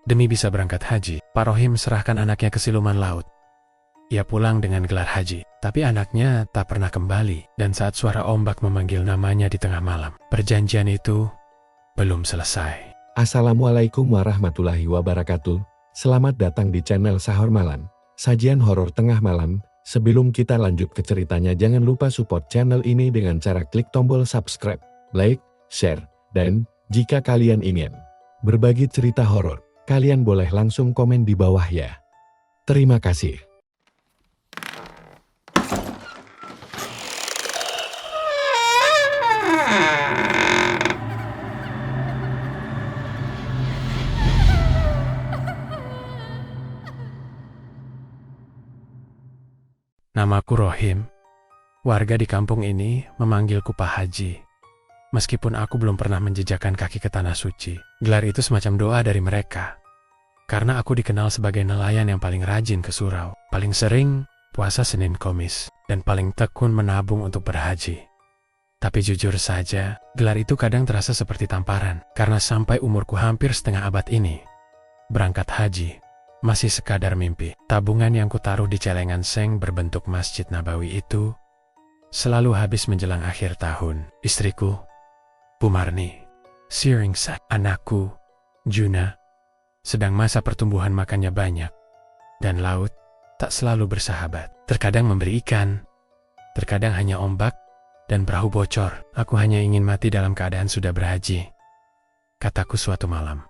Demi bisa berangkat haji, Pak Rohim serahkan anaknya ke siluman laut. Ia pulang dengan gelar haji, tapi anaknya tak pernah kembali. Dan saat suara ombak memanggil namanya di tengah malam, perjanjian itu belum selesai. Assalamualaikum warahmatullahi wabarakatuh. Selamat datang di channel Sahur Malam, sajian horor tengah malam. Sebelum kita lanjut ke ceritanya, jangan lupa support channel ini dengan cara klik tombol subscribe, like, share, dan jika kalian ingin berbagi cerita horor, kalian boleh langsung komen di bawah ya. Terima kasih. Namaku Rohim. Warga di kampung ini memanggilku Pak Haji. Meskipun aku belum pernah menjejakkan kaki ke tanah suci, gelar itu semacam doa dari mereka. Karena aku dikenal sebagai nelayan yang paling rajin ke surau, paling sering puasa Senin Kamis, dan paling tekun menabung untuk berhaji. Tapi jujur saja, gelar itu kadang terasa seperti tamparan, karena sampai umurku hampir setengah abad ini, berangkat haji masih sekadar mimpi. Tabungan yang kutaruh di celengan seng berbentuk Masjid Nabawi itu selalu habis menjelang akhir tahun. Istriku, Bu Marni, Siringsa, anakku, Juna, sedang masa pertumbuhan makannya banyak. Dan laut tak selalu bersahabat. Terkadang memberi ikan, terkadang hanya ombak dan perahu bocor. Aku hanya ingin mati dalam keadaan sudah berhaji, kataku suatu malam,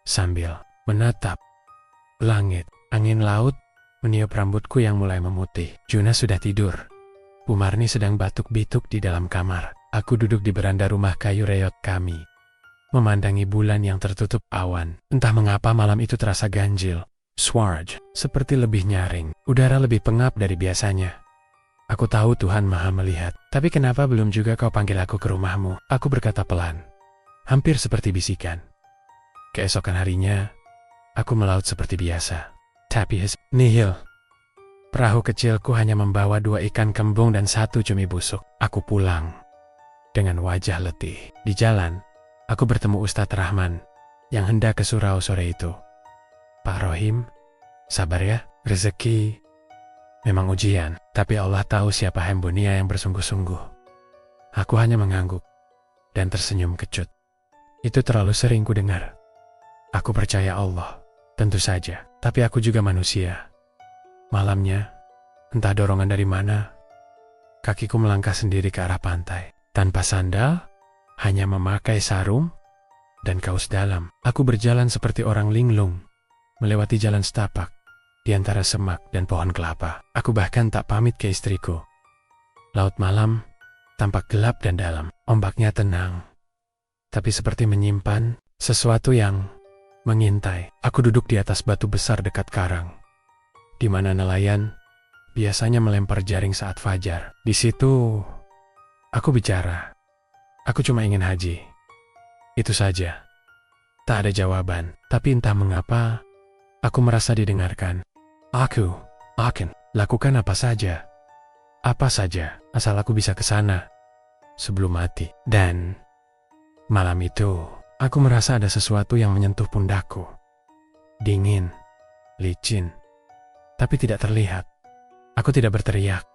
sambil menatap langit. Angin laut meniup rambutku yang mulai memutih. Juna sudah tidur. Bu Marni sedang batuk-bituk di dalam kamar. Aku duduk di beranda rumah kayu reot kami, memandangi bulan yang tertutup awan. Entah mengapa malam itu terasa ganjil, swarj, seperti lebih nyaring. Udara lebih pengap dari biasanya. Aku tahu Tuhan Maha melihat. Tapi kenapa belum juga kau panggil aku ke rumahmu? Aku berkata pelan, hampir seperti bisikan. Keesokan harinya, aku melaut seperti biasa. Tapi nihil. Perahu kecilku hanya membawa 2 ikan kembung dan 1 cumi busuk. Aku pulang dengan wajah letih. Di jalan, aku bertemu Ustadz Rahman yang hendak ke surau sore itu. Pak Rohim, sabar ya, rezeki memang ujian, tapi Allah tahu siapa Hembunia yang bersungguh-sungguh. Aku hanya mengangguk dan tersenyum kecut. Itu terlalu sering ku dengar. Aku percaya Allah, tentu saja, tapi aku juga manusia. Malamnya, entah dorongan dari mana, kakiku melangkah sendiri ke arah pantai. Tanpa sandal, hanya memakai sarung dan kaus dalam. Aku berjalan seperti orang linglung, melewati jalan setapak, di antara semak dan pohon kelapa. Aku bahkan tak pamit ke istriku. Laut malam tampak gelap dan dalam. Ombaknya tenang, tapi seperti menyimpan sesuatu yang mengintai. Aku duduk di atas batu besar dekat karang, di mana nelayan biasanya melempar jaring saat fajar. Di situ, aku bicara. Aku cuma ingin haji. Itu saja. Tak ada jawaban, tapi entah mengapa, aku merasa didengarkan. Aku akan lakukan apa saja, asal aku bisa ke sana sebelum mati. Dan malam itu, aku merasa ada sesuatu yang menyentuh pundakku. Dingin, licin, tapi tidak terlihat. Aku tidak berteriak,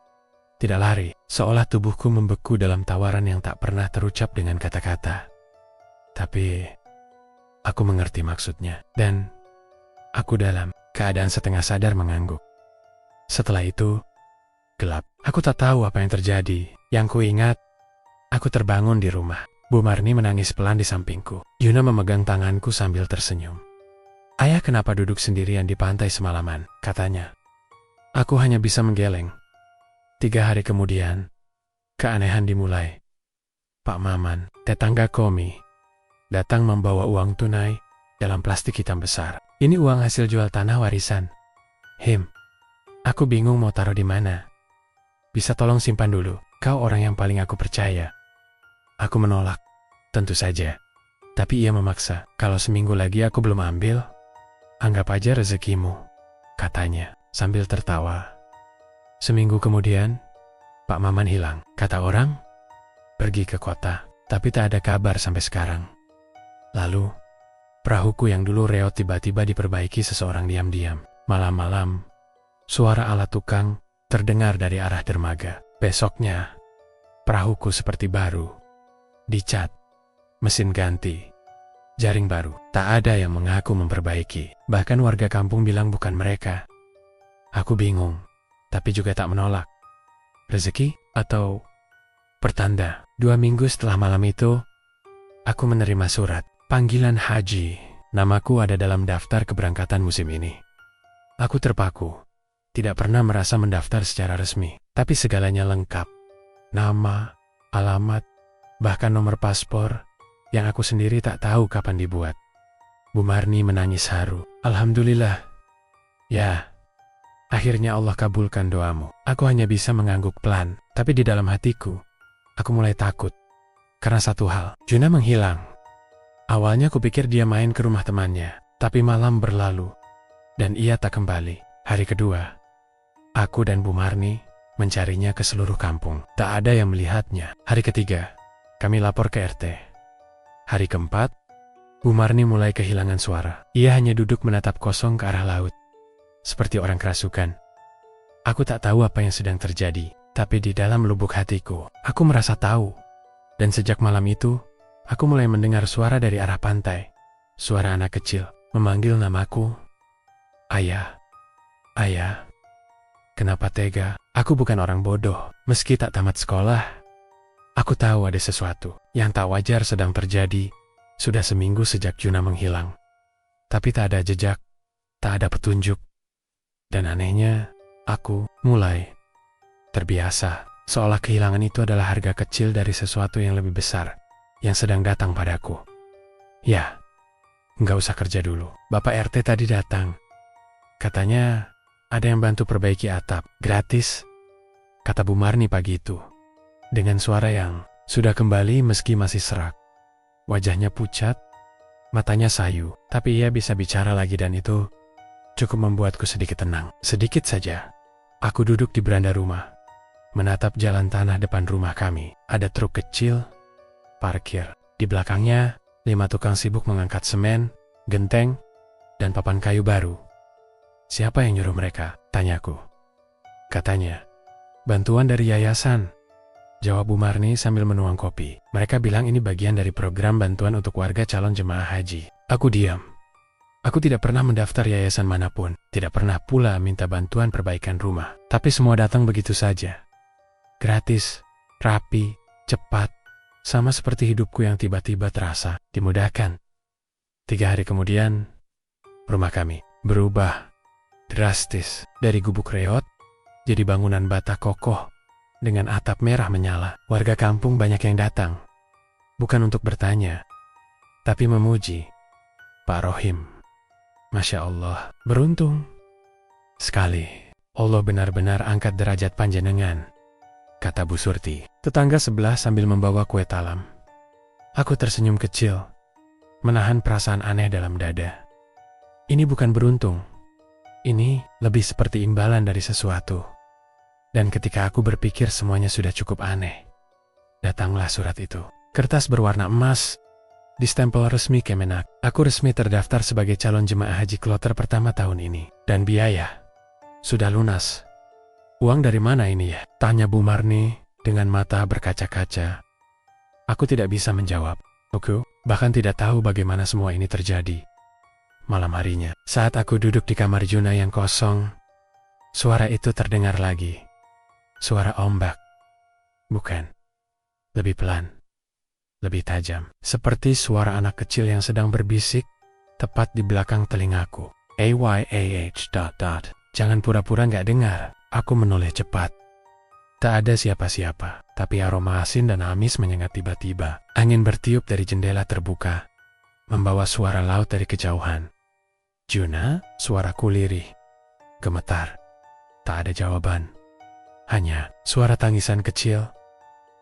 tidak lari, seolah tubuhku membeku dalam tawaran yang tak pernah terucap dengan kata-kata. Tapi aku mengerti maksudnya, dan aku dalam keadaan setengah sadar mengangguk. Setelah itu, gelap. Aku tak tahu apa yang terjadi. Yang kuingat, aku terbangun di rumah. Bu Marni menangis pelan di sampingku. Yuna memegang tanganku sambil tersenyum. Ayah kenapa duduk sendirian di pantai semalaman? Katanya. Aku hanya bisa menggeleng. 3 hari kemudian, keanehan dimulai. Pak Maman, tetangga Komi, datang membawa uang tunai dalam plastik hitam besar. Ini uang hasil jual tanah warisan. Him, aku bingung mau taruh di mana. Bisa tolong simpan dulu, kau orang yang paling aku percaya. Aku menolak, tentu saja. Tapi ia memaksa, kalau seminggu lagi aku belum ambil, anggap aja rezekimu, katanya sambil tertawa. Seminggu kemudian, Pak Maman hilang. Kata orang, pergi ke kota, tapi tak ada kabar sampai sekarang. Lalu, Perahuku yang dulu reot tiba-tiba diperbaiki seseorang diam-diam. Malam-malam, suara alat tukang terdengar dari arah dermaga. Besoknya, perahuku seperti baru. Dicat, mesin ganti, jaring baru. Tak ada yang mengaku memperbaiki. Bahkan warga kampung bilang bukan mereka. Aku bingung, tapi juga tak menolak. Rezeki atau pertanda? 2 minggu setelah malam itu, aku menerima surat panggilan haji. Namaku ada dalam daftar keberangkatan musim ini. Aku terpaku. Tidak pernah merasa mendaftar secara resmi. Tapi segalanya lengkap. Nama, alamat, bahkan nomor paspor yang aku sendiri tak tahu kapan dibuat. Bu Marni menangis haru. Alhamdulillah. Ya, akhirnya Allah kabulkan doamu. Aku hanya bisa mengangguk pelan. Tapi di dalam hatiku, aku mulai takut. Karena satu hal, Juna menghilang. Awalnya kupikir dia main ke rumah temannya, tapi malam berlalu, dan ia tak kembali. Hari kedua, aku dan Bu Marni mencarinya ke seluruh kampung. Tak ada yang melihatnya. Hari ketiga, kami lapor ke RT. Hari keempat, Bu Marni mulai kehilangan suara. Ia hanya duduk menatap kosong ke arah laut, seperti orang kerasukan. Aku tak tahu apa yang sedang terjadi, tapi di dalam lubuk hatiku, aku merasa tahu. Dan sejak malam itu, aku mulai mendengar suara dari arah pantai. Suara anak kecil memanggil namaku. Ayah, ayah. Kenapa tega? Aku bukan orang bodoh. Meski tak tamat sekolah, aku tahu ada sesuatu yang tak wajar sedang terjadi. Sudah seminggu sejak Juna menghilang. Tapi tak ada jejak, tak ada petunjuk. Dan anehnya, aku mulai terbiasa. Seolah kehilangan itu adalah harga kecil dari sesuatu yang lebih besar yang sedang datang padaku. Ya, nggak usah kerja dulu. Bapak RT tadi datang. Katanya ada yang bantu perbaiki atap, gratis. Kata Bu Marni pagi itu, dengan suara yang sudah kembali meski masih serak. Wajahnya pucat, matanya sayu, tapi ia bisa bicara lagi dan itu cukup membuatku sedikit tenang. Sedikit saja. Aku duduk di beranda rumah, menatap jalan tanah depan rumah kami. Ada truk kecil parkir. Di belakangnya, 5 tukang sibuk mengangkat semen, genteng, dan papan kayu baru. Siapa yang nyuruh mereka? Tanyaku. Katanya, bantuan dari yayasan. Jawab Bu Marni sambil menuang kopi. Mereka bilang ini bagian dari program bantuan untuk warga calon jemaah haji. Aku diam. Aku tidak pernah mendaftar yayasan manapun. Tidak pernah pula minta bantuan perbaikan rumah. Tapi semua datang begitu saja. Gratis, rapi, cepat. Sama seperti hidupku yang tiba-tiba terasa dimudahkan. 3 hari kemudian, rumah kami berubah drastis. Dari gubuk reot, jadi bangunan bata kokoh dengan atap merah menyala. Warga kampung banyak yang datang. Bukan untuk bertanya, tapi memuji. Pak Rohim, Masya Allah, beruntung sekali. Allah benar-benar angkat derajat panjenengan, kata Bu Surti, tetangga sebelah sambil membawa kue talam. Aku tersenyum kecil, menahan perasaan aneh dalam dada. Ini bukan beruntung. Ini lebih seperti imbalan dari sesuatu. Dan ketika aku berpikir semuanya sudah cukup aneh, datanglah surat itu. Kertas berwarna emas, distempel resmi Kemenak. Aku resmi terdaftar sebagai calon jemaah haji kloter pertama tahun ini. Dan biaya sudah lunas. Uang dari mana ini ya? Tanya Bu Marni dengan mata berkaca-kaca. Aku tidak bisa menjawab. Aku bahkan tidak tahu bagaimana semua ini terjadi. Malam harinya, saat aku duduk di kamar Juna yang kosong, suara itu terdengar lagi. Suara ombak. Bukan. Lebih pelan. Lebih tajam. Seperti suara anak kecil yang sedang berbisik tepat di belakang telingaku. AYAH ... Jangan pura-pura nggak dengar. Aku menoleh cepat. Tak ada siapa-siapa, tapi aroma asin dan amis menyengat tiba-tiba. Angin bertiup dari jendela terbuka, membawa suara laut dari kejauhan. Juna, suaraku lirih. Gemetar. Tak ada jawaban. Hanya suara tangisan kecil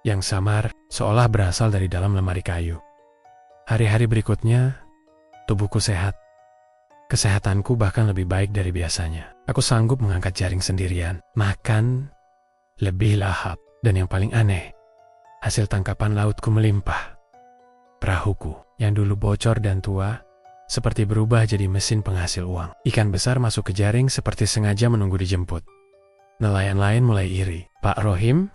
yang samar seolah berasal dari dalam lemari kayu. Hari-hari berikutnya, tubuhku sehat. Kesehatanku bahkan lebih baik dari biasanya. Aku sanggup mengangkat jaring sendirian, makan lebih lahap, dan yang paling aneh, hasil tangkapan lautku melimpah. Perahuku yang dulu bocor dan tua, seperti berubah jadi mesin penghasil uang. Ikan besar masuk ke jaring seperti sengaja menunggu dijemput. Nelayan lain mulai iri. Pak Rohim?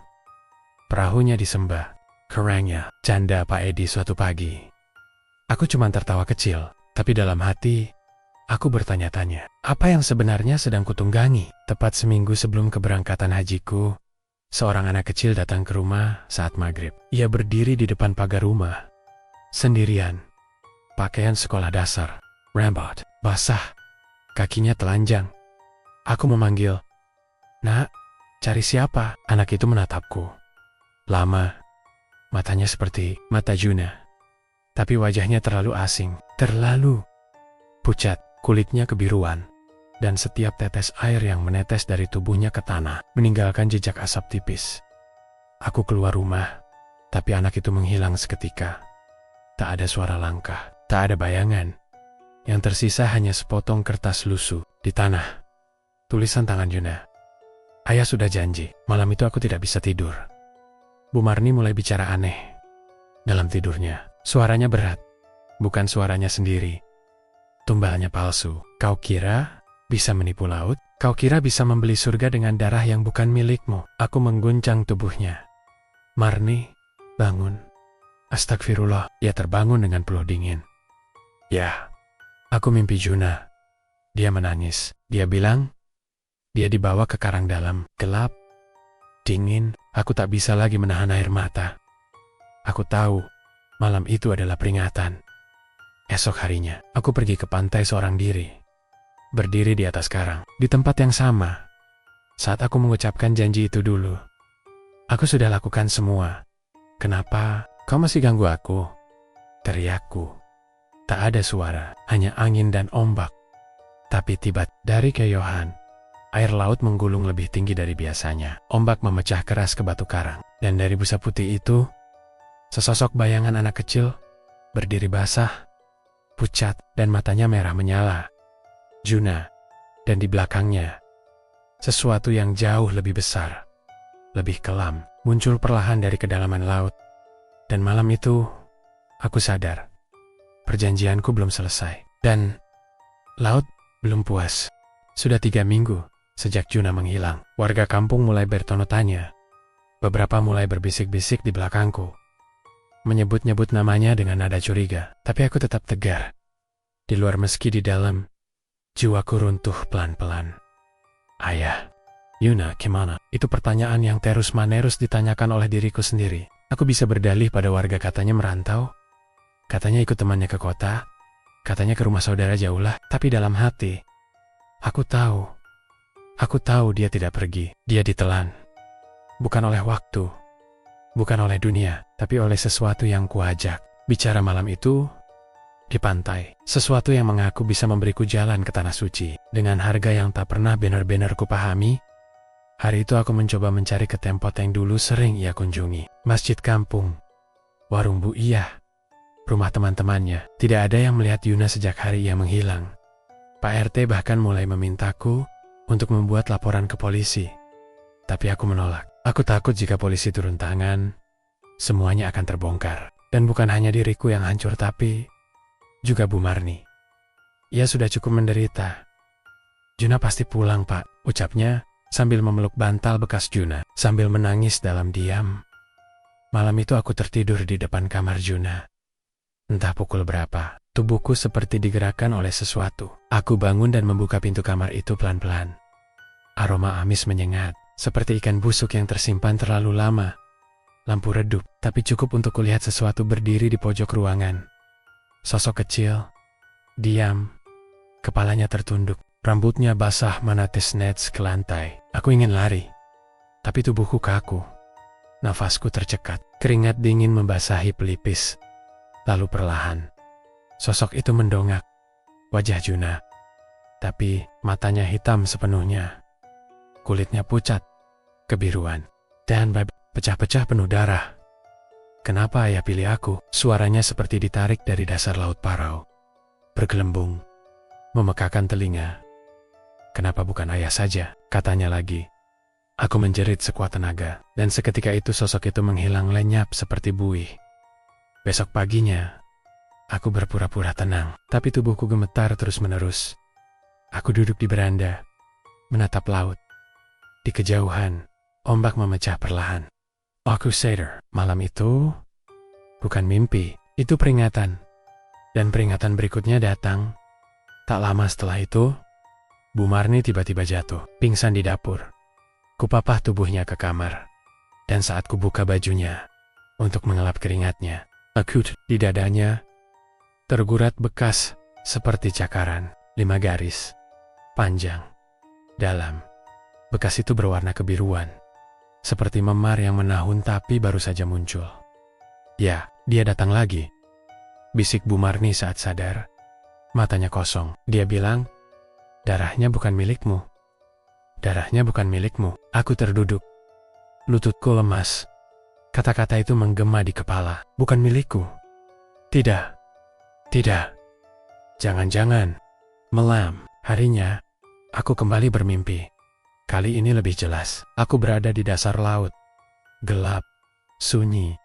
Perahunya disembah. Kerangnya, canda Pak Edi suatu pagi. Aku cuma tertawa kecil, tapi dalam hati, aku bertanya-tanya, apa yang sebenarnya sedang kutunggangi? Tepat seminggu sebelum keberangkatan hajiku, seorang anak kecil datang ke rumah saat maghrib. Ia berdiri di depan pagar rumah, sendirian. Pakaian sekolah dasar, rambut, basah, kakinya telanjang. Aku memanggil, "Nak, cari siapa?" Anak itu menatapku. Lama, matanya seperti mata Juna. Tapi wajahnya terlalu asing, terlalu pucat, kulitnya kebiruan. Dan setiap tetes air yang menetes dari tubuhnya ke tanah, meninggalkan jejak asap tipis. Aku keluar rumah, tapi anak itu menghilang seketika. Tak ada suara langkah, tak ada bayangan. Yang tersisa hanya sepotong kertas lusuh di tanah. Tulisan tangan Juna. Ayah sudah janji, malam itu aku tidak bisa tidur. Bu Marni mulai bicara aneh. Dalam tidurnya, suaranya berat, bukan suaranya sendiri. Tumbalnya palsu. Kau kira bisa menipu laut? Kau kira bisa membeli surga dengan darah yang bukan milikmu? Aku mengguncang tubuhnya. Marni, bangun. Astagfirullah, ia terbangun dengan peluh dingin. Ya, aku mimpi Juna. Dia menangis. Dia bilang, dia dibawa ke karang dalam, gelap, dingin. Aku tak bisa lagi menahan air mata. Aku tahu, malam itu adalah peringatan. Esok harinya, aku pergi ke pantai seorang diri. Berdiri di atas karang, di tempat yang sama. Saat aku mengucapkan janji itu dulu. Aku sudah lakukan semua. Kenapa kau masih ganggu aku? Teriakku. Tak ada suara, hanya angin dan ombak. Tapi tiba dari keyohan, air laut menggulung lebih tinggi dari biasanya. Ombak memecah keras ke batu karang. Dan dari busa putih itu, sesosok bayangan anak kecil, berdiri basah, pucat, dan matanya merah menyala. Juna, dan di belakangnya, sesuatu yang jauh lebih besar, lebih kelam, muncul perlahan dari kedalaman laut. Dan malam itu, aku sadar, perjanjianku belum selesai. Dan laut belum puas. Sudah 3 minggu sejak Juna menghilang. Warga kampung mulai bertanya tanya. Beberapa mulai berbisik-bisik di belakangku. Menyebut-nyebut namanya dengan nada curiga. Tapi aku tetap tegar. Di luar meski di dalam, jiwaku runtuh pelan-pelan. Ayah, Yuna kemana? Itu pertanyaan yang terus-menerus ditanyakan oleh diriku sendiri. Aku bisa berdalih pada warga katanya merantau. Katanya ikut temannya ke kota. Katanya ke rumah saudara jauh lah. Tapi dalam hati, aku tahu dia tidak pergi. Dia ditelan. Bukan oleh waktu, bukan oleh dunia, tapi oleh sesuatu yang kuajak. Bicara malam itu di pantai. Sesuatu yang mengaku bisa memberiku jalan ke tanah suci. Dengan harga yang tak pernah benar-benar kupahami. Hari itu aku mencoba mencari ke tempat yang dulu sering ia kunjungi. Masjid kampung, warung Bu Iyah, rumah teman-temannya. Tidak ada yang melihat Yuna sejak hari ia menghilang. Pak RT bahkan mulai memintaku untuk membuat laporan ke polisi. Tapi aku menolak. Aku takut jika polisi turun tangan, semuanya akan terbongkar. Dan bukan hanya diriku yang hancur tapi juga Bu Marni. Ia sudah cukup menderita. Juna pasti pulang, Pak, ucapnya sambil memeluk bantal bekas Juna, sambil menangis dalam diam. Malam itu aku tertidur di depan kamar Juna. Entah pukul berapa, tubuhku seperti digerakkan oleh sesuatu. Aku bangun dan membuka pintu kamar itu pelan-pelan. Aroma amis menyengat, seperti ikan busuk yang tersimpan terlalu lama. Lampu redup, tapi cukup untuk kulihat sesuatu berdiri di pojok ruangan. Sosok kecil, diam, kepalanya tertunduk, rambutnya basah menetes nets ke lantai. Aku ingin lari, tapi tubuhku kaku. Nafasku tercekat, keringat dingin membasahi pelipis. Lalu perlahan, sosok itu mendongak. Wajah Juna, tapi matanya hitam sepenuhnya. Kulitnya pucat, kebiruan, dan pecah-pecah penuh darah. Kenapa ayah pilih aku? Suaranya seperti ditarik dari dasar laut Parau. Bergelembung, memekakan telinga. Kenapa bukan ayah saja? Katanya lagi. Aku menjerit sekuat tenaga, dan seketika itu sosok itu menghilang lenyap seperti buih. Besok paginya, Aku berpura-pura tenang, tapi tubuhku gemetar terus-menerus. Aku duduk di beranda, menatap laut. Di kejauhan, ombak memecah perlahan. Aku sadar, malam itu bukan mimpi, itu peringatan. Dan peringatan berikutnya datang. Tak lama setelah itu, Bu Marni tiba-tiba jatuh, pingsan di dapur. Kupapah tubuhnya ke kamar. Dan saat kubuka bajunya, untuk mengelap keringatnya, akut di dadanya, tergurat bekas seperti cakaran, 5 garis, panjang, dalam. Bekas itu berwarna kebiruan, seperti memar yang menahun tapi baru saja muncul. Ya, dia datang lagi. Bisik Bu Marni saat sadar. Matanya kosong. Dia bilang, darahnya bukan milikmu. Darahnya bukan milikmu. Aku terduduk. Lututku lemas. Kata-kata itu menggema di kepala. Bukan milikku. Tidak. Tidak. Jangan-jangan. Malam. Harinya, aku kembali bermimpi. Kali ini lebih jelas. Aku berada di dasar laut. Gelap. Sunyi.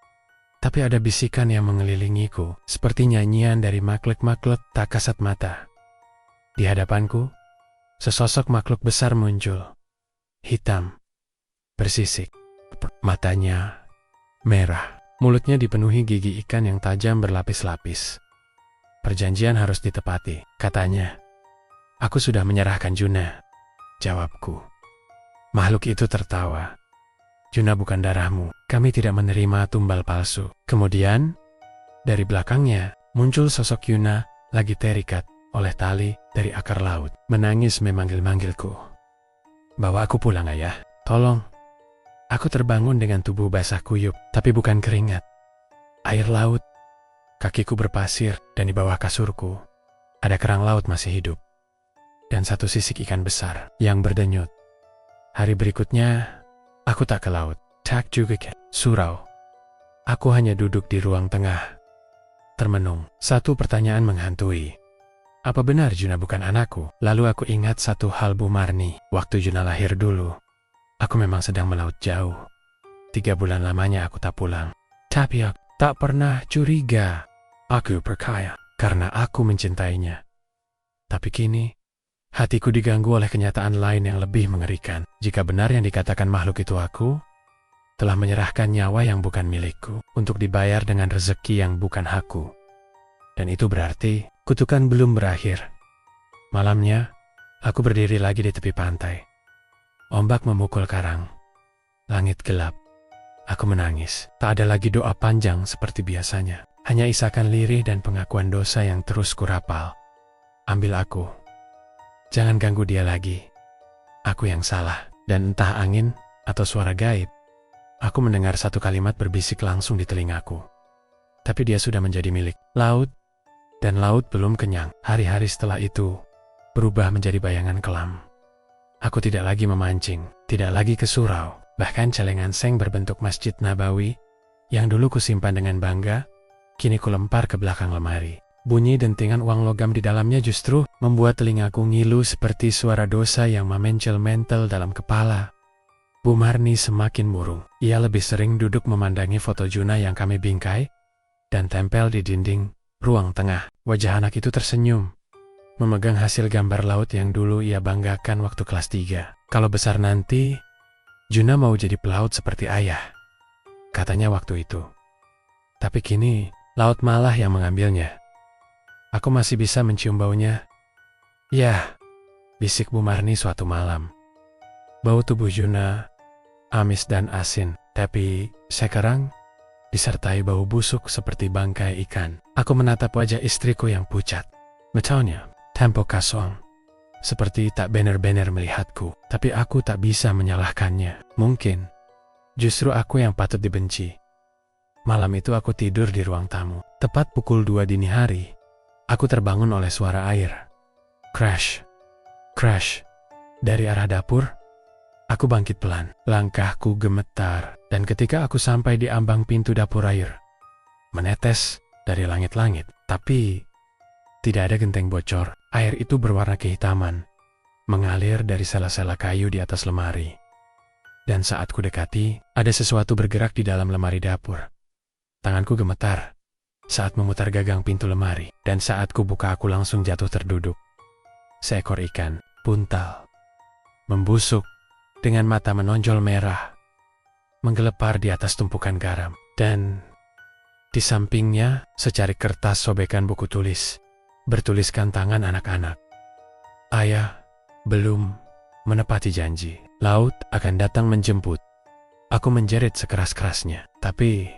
Tapi ada bisikan yang mengelilingiku, seperti nyanyian dari makhluk-makhluk tak kasat mata. Di hadapanku, sesosok makhluk besar muncul. Hitam. Bersisik. Matanya merah. Mulutnya dipenuhi gigi ikan yang tajam berlapis-lapis. Perjanjian harus ditepati, katanya. Aku sudah menyerahkan Juna, jawabku. Makhluk itu tertawa. Juna bukan darahmu, kami tidak menerima tumbal palsu. Kemudian, dari belakangnya, muncul sosok Yuna lagi terikat oleh tali dari akar laut. Menangis memanggil-manggilku. Bawa aku pulang, ayah. Tolong. Aku terbangun dengan tubuh basah kuyup, tapi bukan keringat. Air laut. Kakiku berpasir dan di bawah kasurku, ada kerang laut masih hidup. Dan satu sisik ikan besar yang berdenyut. Hari berikutnya, aku tak ke laut, tak juga ke surau. Aku hanya duduk di ruang tengah, termenung. Satu pertanyaan menghantui. Apa benar Juna bukan anakku? Lalu aku ingat satu hal Bu Marni. Waktu Juna lahir dulu, aku memang sedang melaut jauh. 3 bulan lamanya aku tak pulang. Tapi aku tak pernah curiga. Aku percaya karena aku mencintainya. Tapi kini, hatiku diganggu oleh kenyataan lain yang lebih mengerikan. Jika benar yang dikatakan makhluk itu aku, telah menyerahkan nyawa yang bukan milikku untuk dibayar dengan rezeki yang bukan hakku. Dan itu berarti kutukan belum berakhir. Malamnya, aku berdiri lagi di tepi pantai. Ombak memukul karang. Langit gelap. Aku menangis. Tak ada lagi doa panjang seperti biasanya. Hanya isakan lirih dan pengakuan dosa yang terus kurapal. Ambil aku. Jangan ganggu dia lagi. Aku yang salah. Dan entah angin atau suara gaib, aku mendengar satu kalimat berbisik langsung di telingaku. Tapi dia sudah menjadi milik laut, dan laut belum kenyang. Hari-hari setelah itu berubah menjadi bayangan kelam. Aku tidak lagi memancing, tidak lagi ke surau. Bahkan celengan seng berbentuk Masjid Nabawi yang dulu kusimpan dengan bangga, kini kulempar ke belakang lemari. Bunyi dentingan uang logam di dalamnya justru membuat telingaku ngilu seperti suara dosa yang memencil-mentel dalam kepala. Bu Marni semakin murung. Ia lebih sering duduk memandangi foto Juna yang kami bingkai dan tempel di dinding ruang tengah. Wajah anak itu tersenyum, memegang hasil gambar laut yang dulu ia banggakan waktu kelas 3. Kalau besar nanti, Juna mau jadi pelaut seperti ayah, katanya waktu itu. Tapi kini, laut malah yang mengambilnya. Aku masih bisa mencium baunya. Ya, bisik Bu Marni suatu malam. Bau tubuh Juna amis dan asin, tapi sekarang disertai bau busuk seperti bangkai ikan. Aku menatap wajah istriku yang pucat. Metaunya, tempo kosong. Seperti tak benar-benar melihatku, tapi aku tak bisa menyalahkannya. Mungkin, justru aku yang patut dibenci. Malam itu aku tidur di ruang tamu. Tepat pukul 2 dini hari, aku terbangun oleh suara air. Crash, crash. Dari arah dapur, aku bangkit pelan. Langkahku gemetar, dan ketika aku sampai di ambang pintu dapur air menetes dari langit-langit. Tapi tidak ada genteng bocor. Air itu berwarna kehitaman, mengalir dari sela-sela kayu di atas lemari. Dan saat ku dekati, ada sesuatu bergerak di dalam lemari dapur. Tanganku gemetar. saat memutar gagang pintu lemari, dan saat kubuka aku langsung jatuh terduduk. Seekor ikan, buntal, membusuk, dengan mata menonjol merah, menggelepar di atas tumpukan garam, dan di sampingnya secari kertas sobekan buku tulis, bertuliskan tangan anak-anak. Ayah belum menepati janji. Laut akan datang menjemput. Aku menjerit sekeras-kerasnya, tapi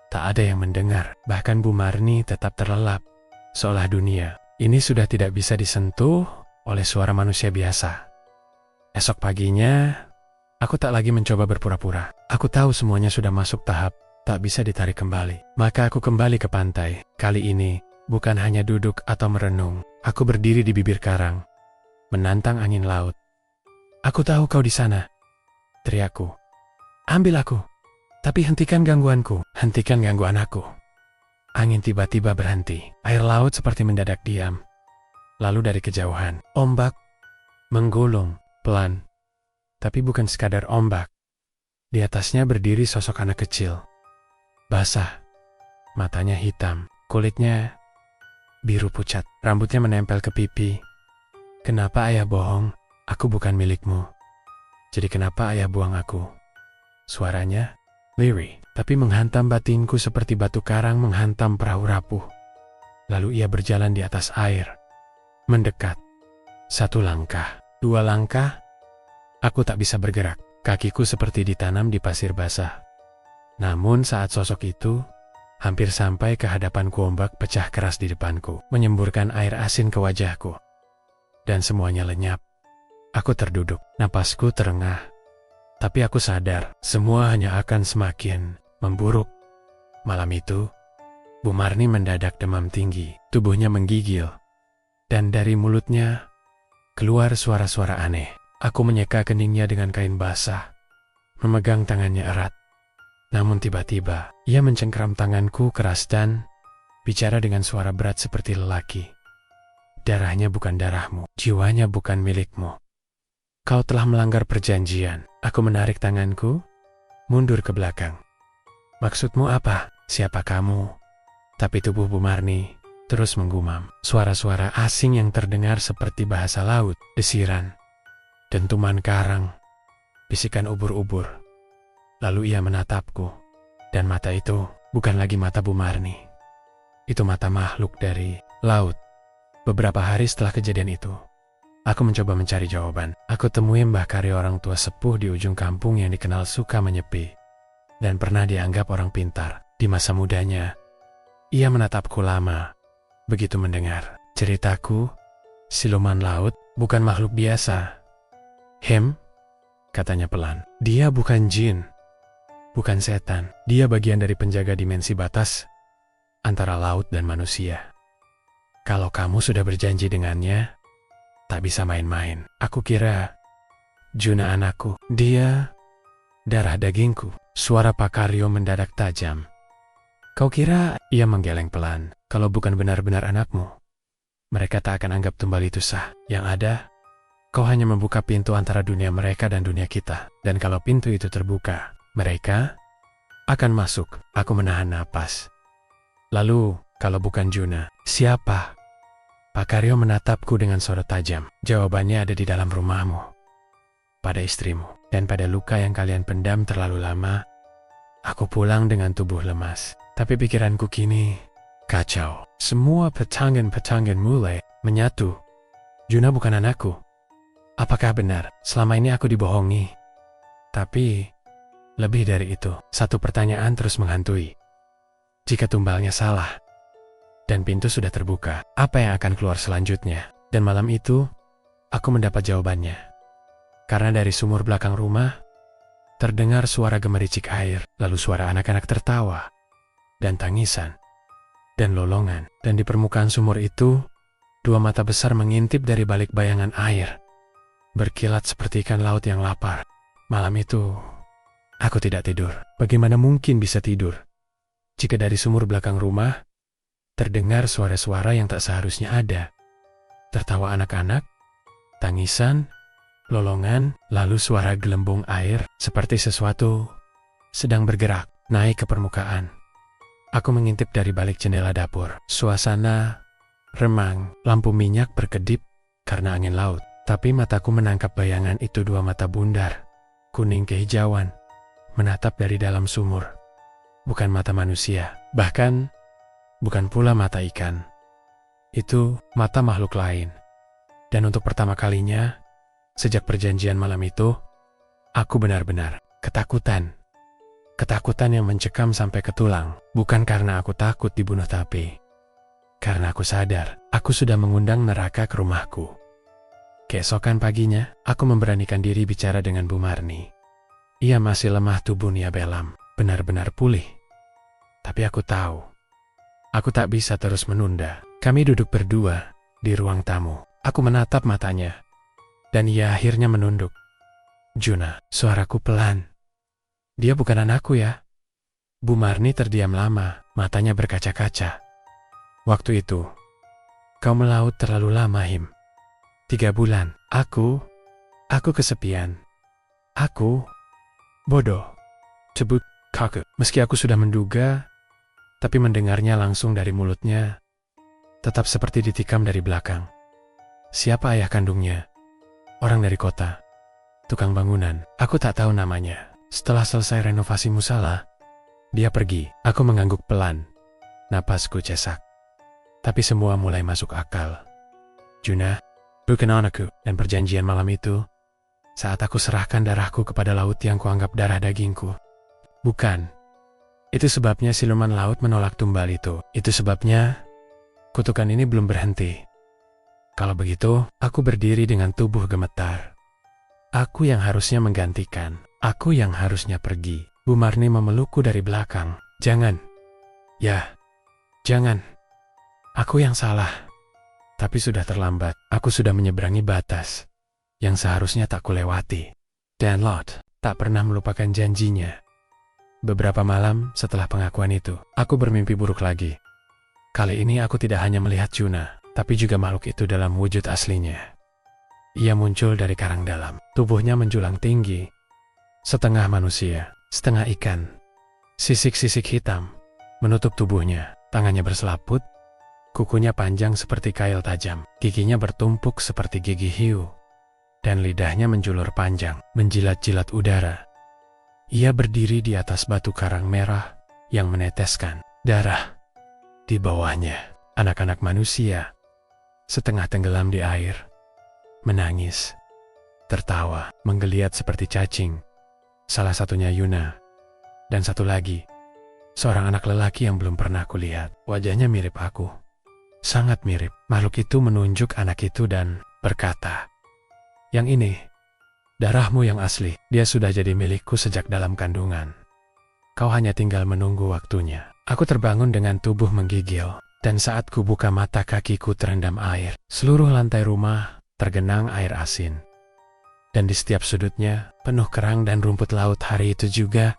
tak ada yang mendengar. Bahkan Bu Marni tetap terlelap, seolah dunia ini sudah tidak bisa disentuh oleh suara manusia biasa. Esok paginya, aku tak lagi mencoba berpura-pura. Aku tahu semuanya sudah masuk tahap tak bisa ditarik kembali. Maka aku kembali ke pantai. Kali ini, bukan hanya duduk atau merenung. Aku berdiri di bibir karang, menantang angin laut. Aku tahu kau di sana, teriakku. Ambil aku, tapi hentikan gangguanku, hentikan gangguan aku. Angin tiba-tiba berhenti. Air laut seperti mendadak diam. Lalu dari kejauhan, ombak menggulung pelan, tapi bukan sekadar ombak. Di atasnya berdiri sosok anak kecil, basah, matanya hitam, kulitnya biru pucat, rambutnya menempel ke pipi. Kenapa ayah bohong? Aku bukan milikmu. Jadi kenapa ayah buang aku? Suaranya lirih, tapi menghantam batinku seperti batu karang menghantam perahu rapuh. Lalu ia berjalan di atas air, mendekat. 1 langkah, 2 langkah, aku tak bisa bergerak. Kakiku seperti ditanam di pasir basah. Namun saat sosok itu hampir sampai ke hadapanku, ombak pecah keras di depanku, menyemburkan air asin ke wajahku. Dan semuanya lenyap. Aku terduduk, napasku terengah. Tapi aku sadar, semua hanya akan semakin memburuk. Malam itu, Bu Marni mendadak demam tinggi, tubuhnya menggigil. Dan dari mulutnya keluar suara-suara aneh. Aku menyeka keningnya dengan kain basah, memegang tangannya erat. Namun tiba-tiba, ia mencengkeram tanganku keras dan bicara dengan suara berat seperti lelaki. Darahnya bukan darahmu, jiwanya bukan milikmu. Kau telah melanggar perjanjian. Aku menarik tanganku, mundur ke belakang. Maksudmu apa? Siapa kamu? Tapi tubuh Bu Marni terus menggumam. Suara-suara asing yang terdengar seperti bahasa laut, desiran, dentuman karang, bisikan ubur-ubur. Lalu ia menatapku, dan mata itu bukan lagi mata Bu Marni. Itu mata makhluk dari laut. Beberapa hari setelah kejadian itu, aku mencoba mencari jawaban. Aku temui Mbah Karyo, orang tua sepuh di ujung kampung yang dikenal suka menyepi dan pernah dianggap orang pintar. Di masa mudanya, ia menatapku lama. Begitu mendengar ceritaku, siluman laut bukan makhluk biasa. Katanya pelan. Dia bukan jin, bukan setan. Dia bagian dari penjaga dimensi batas antara laut dan manusia. Kalau kamu sudah berjanji dengannya, tak bisa main-main. Aku kira Juna anakku, dia darah dagingku. Suara Pak Karyo mendadak tajam. Kau kira? Ia menggeleng pelan. Kalau bukan benar-benar anakmu, mereka tak akan anggap tumbal itu sah. Yang ada, kau hanya membuka pintu antara dunia mereka dan dunia kita. Dan kalau pintu itu terbuka, mereka akan masuk. Aku menahan napas. Lalu, kalau bukan Juna, siapa? Pak Karyo menatapku dengan sorot tajam. Jawabannya ada di dalam rumahmu, pada istrimu, dan pada luka yang kalian pendam terlalu lama. Aku pulang dengan tubuh lemas, tapi pikiranku kini kacau. Semua petangan-petangan mulai menyatu. Juna bukan anakku. Apakah benar selama ini aku dibohongi? Tapi lebih dari itu, satu pertanyaan terus menghantui. Jika tumbalnya salah dan pintu sudah terbuka, apa yang akan keluar selanjutnya? Dan malam itu, aku mendapat jawabannya. Karena dari sumur belakang rumah, terdengar suara gemericik air, lalu suara anak-anak tertawa, dan tangisan, dan lolongan. Dan di permukaan sumur itu, 2 mata besar mengintip dari balik bayangan air, berkilat seperti ikan laut yang lapar. Malam itu, aku tidak tidur. Bagaimana mungkin bisa tidur jika dari sumur belakang rumah terdengar suara-suara yang tak seharusnya ada? Tertawa anak-anak, tangisan, lolongan, lalu suara gelembung air seperti sesuatu sedang bergerak naik ke permukaan. Aku mengintip dari balik jendela dapur. Suasana remang, lampu minyak berkedip karena angin laut. Tapi mataku menangkap bayangan itu, dua mata bundar, kuning kehijauan, menatap dari dalam sumur. Bukan mata manusia, bahkan bukan pula mata ikan. Itu mata makhluk lain. Dan untuk pertama kalinya, sejak perjanjian malam itu, aku benar-benar ketakutan. Ketakutan yang mencekam sampai ke tulang. Bukan karena aku takut dibunuh, tapi karena aku sadar aku sudah mengundang neraka ke rumahku. Keesokan paginya, aku memberanikan diri bicara dengan Bu Marni. Ia masih lemah tubuh Nia Belam, benar-benar pulih. Tapi aku tahu, aku tak bisa terus menunda. Kami duduk berdua di ruang tamu. Aku menatap matanya, dan ia akhirnya menunduk. Juna, suaraku pelan. Dia bukan anakku ya. Bu Marni terdiam lama, matanya berkaca-kaca. Waktu itu, kau melaut terlalu lama, Him. 3 bulan. Aku kesepian. Aku bodoh. Sebut kakek. Meski aku sudah menduga, tapi mendengarnya langsung dari mulutnya tetap seperti ditikam dari belakang. Siapa ayah kandungnya? Orang dari kota. Tukang bangunan. Aku tak tahu namanya. Setelah selesai renovasi musala, dia pergi. Aku mengangguk pelan. Napasku cesak. Tapi semua mulai masuk akal. Juna, bukan anakku. Dan perjanjian malam itu, saat aku serahkan darahku kepada laut yang kuanggap darah dagingku. Bukan. Itu sebabnya siluman laut menolak tumbal itu. Itu sebabnya kutukan ini belum berhenti. Kalau begitu, aku berdiri dengan tubuh gemetar. Aku yang harusnya menggantikan. Aku yang harusnya pergi. Bu Marni memelukku dari belakang. Jangan. Ya, jangan. Aku yang salah. Tapi sudah terlambat. Aku sudah menyeberangi batas yang seharusnya tak kulewati. Dan Lot tak pernah melupakan janjinya. Beberapa malam setelah pengakuan itu, aku bermimpi buruk lagi. Kali ini aku tidak hanya melihat Juna, tapi juga makhluk itu dalam wujud aslinya. Ia muncul dari karang dalam. Tubuhnya menjulang tinggi. Setengah manusia, setengah ikan. Sisik-sisik hitam menutup tubuhnya. Tangannya berselaput. Kukunya panjang seperti kail tajam. Giginya bertumpuk seperti gigi hiu. Dan lidahnya menjulur panjang, menjilat-jilat udara. Ia berdiri di atas batu karang merah yang meneteskan darah. Di bawahnya, anak-anak manusia setengah tenggelam di air, menangis, tertawa, menggeliat seperti cacing. Salah satunya Yuna, dan satu lagi, seorang anak lelaki yang belum pernah kulihat. Wajahnya mirip aku, sangat mirip. Makhluk itu menunjuk anak itu dan berkata, "Yang ini, darahmu yang asli. Dia sudah jadi milikku sejak dalam kandungan. Kau hanya tinggal menunggu waktunya." Aku terbangun dengan tubuh menggigil, dan saat ku buka mata kakiku terendam air. Seluruh lantai rumah tergenang air asin. Dan di setiap sudutnya, penuh kerang dan rumput laut. Hari itu juga,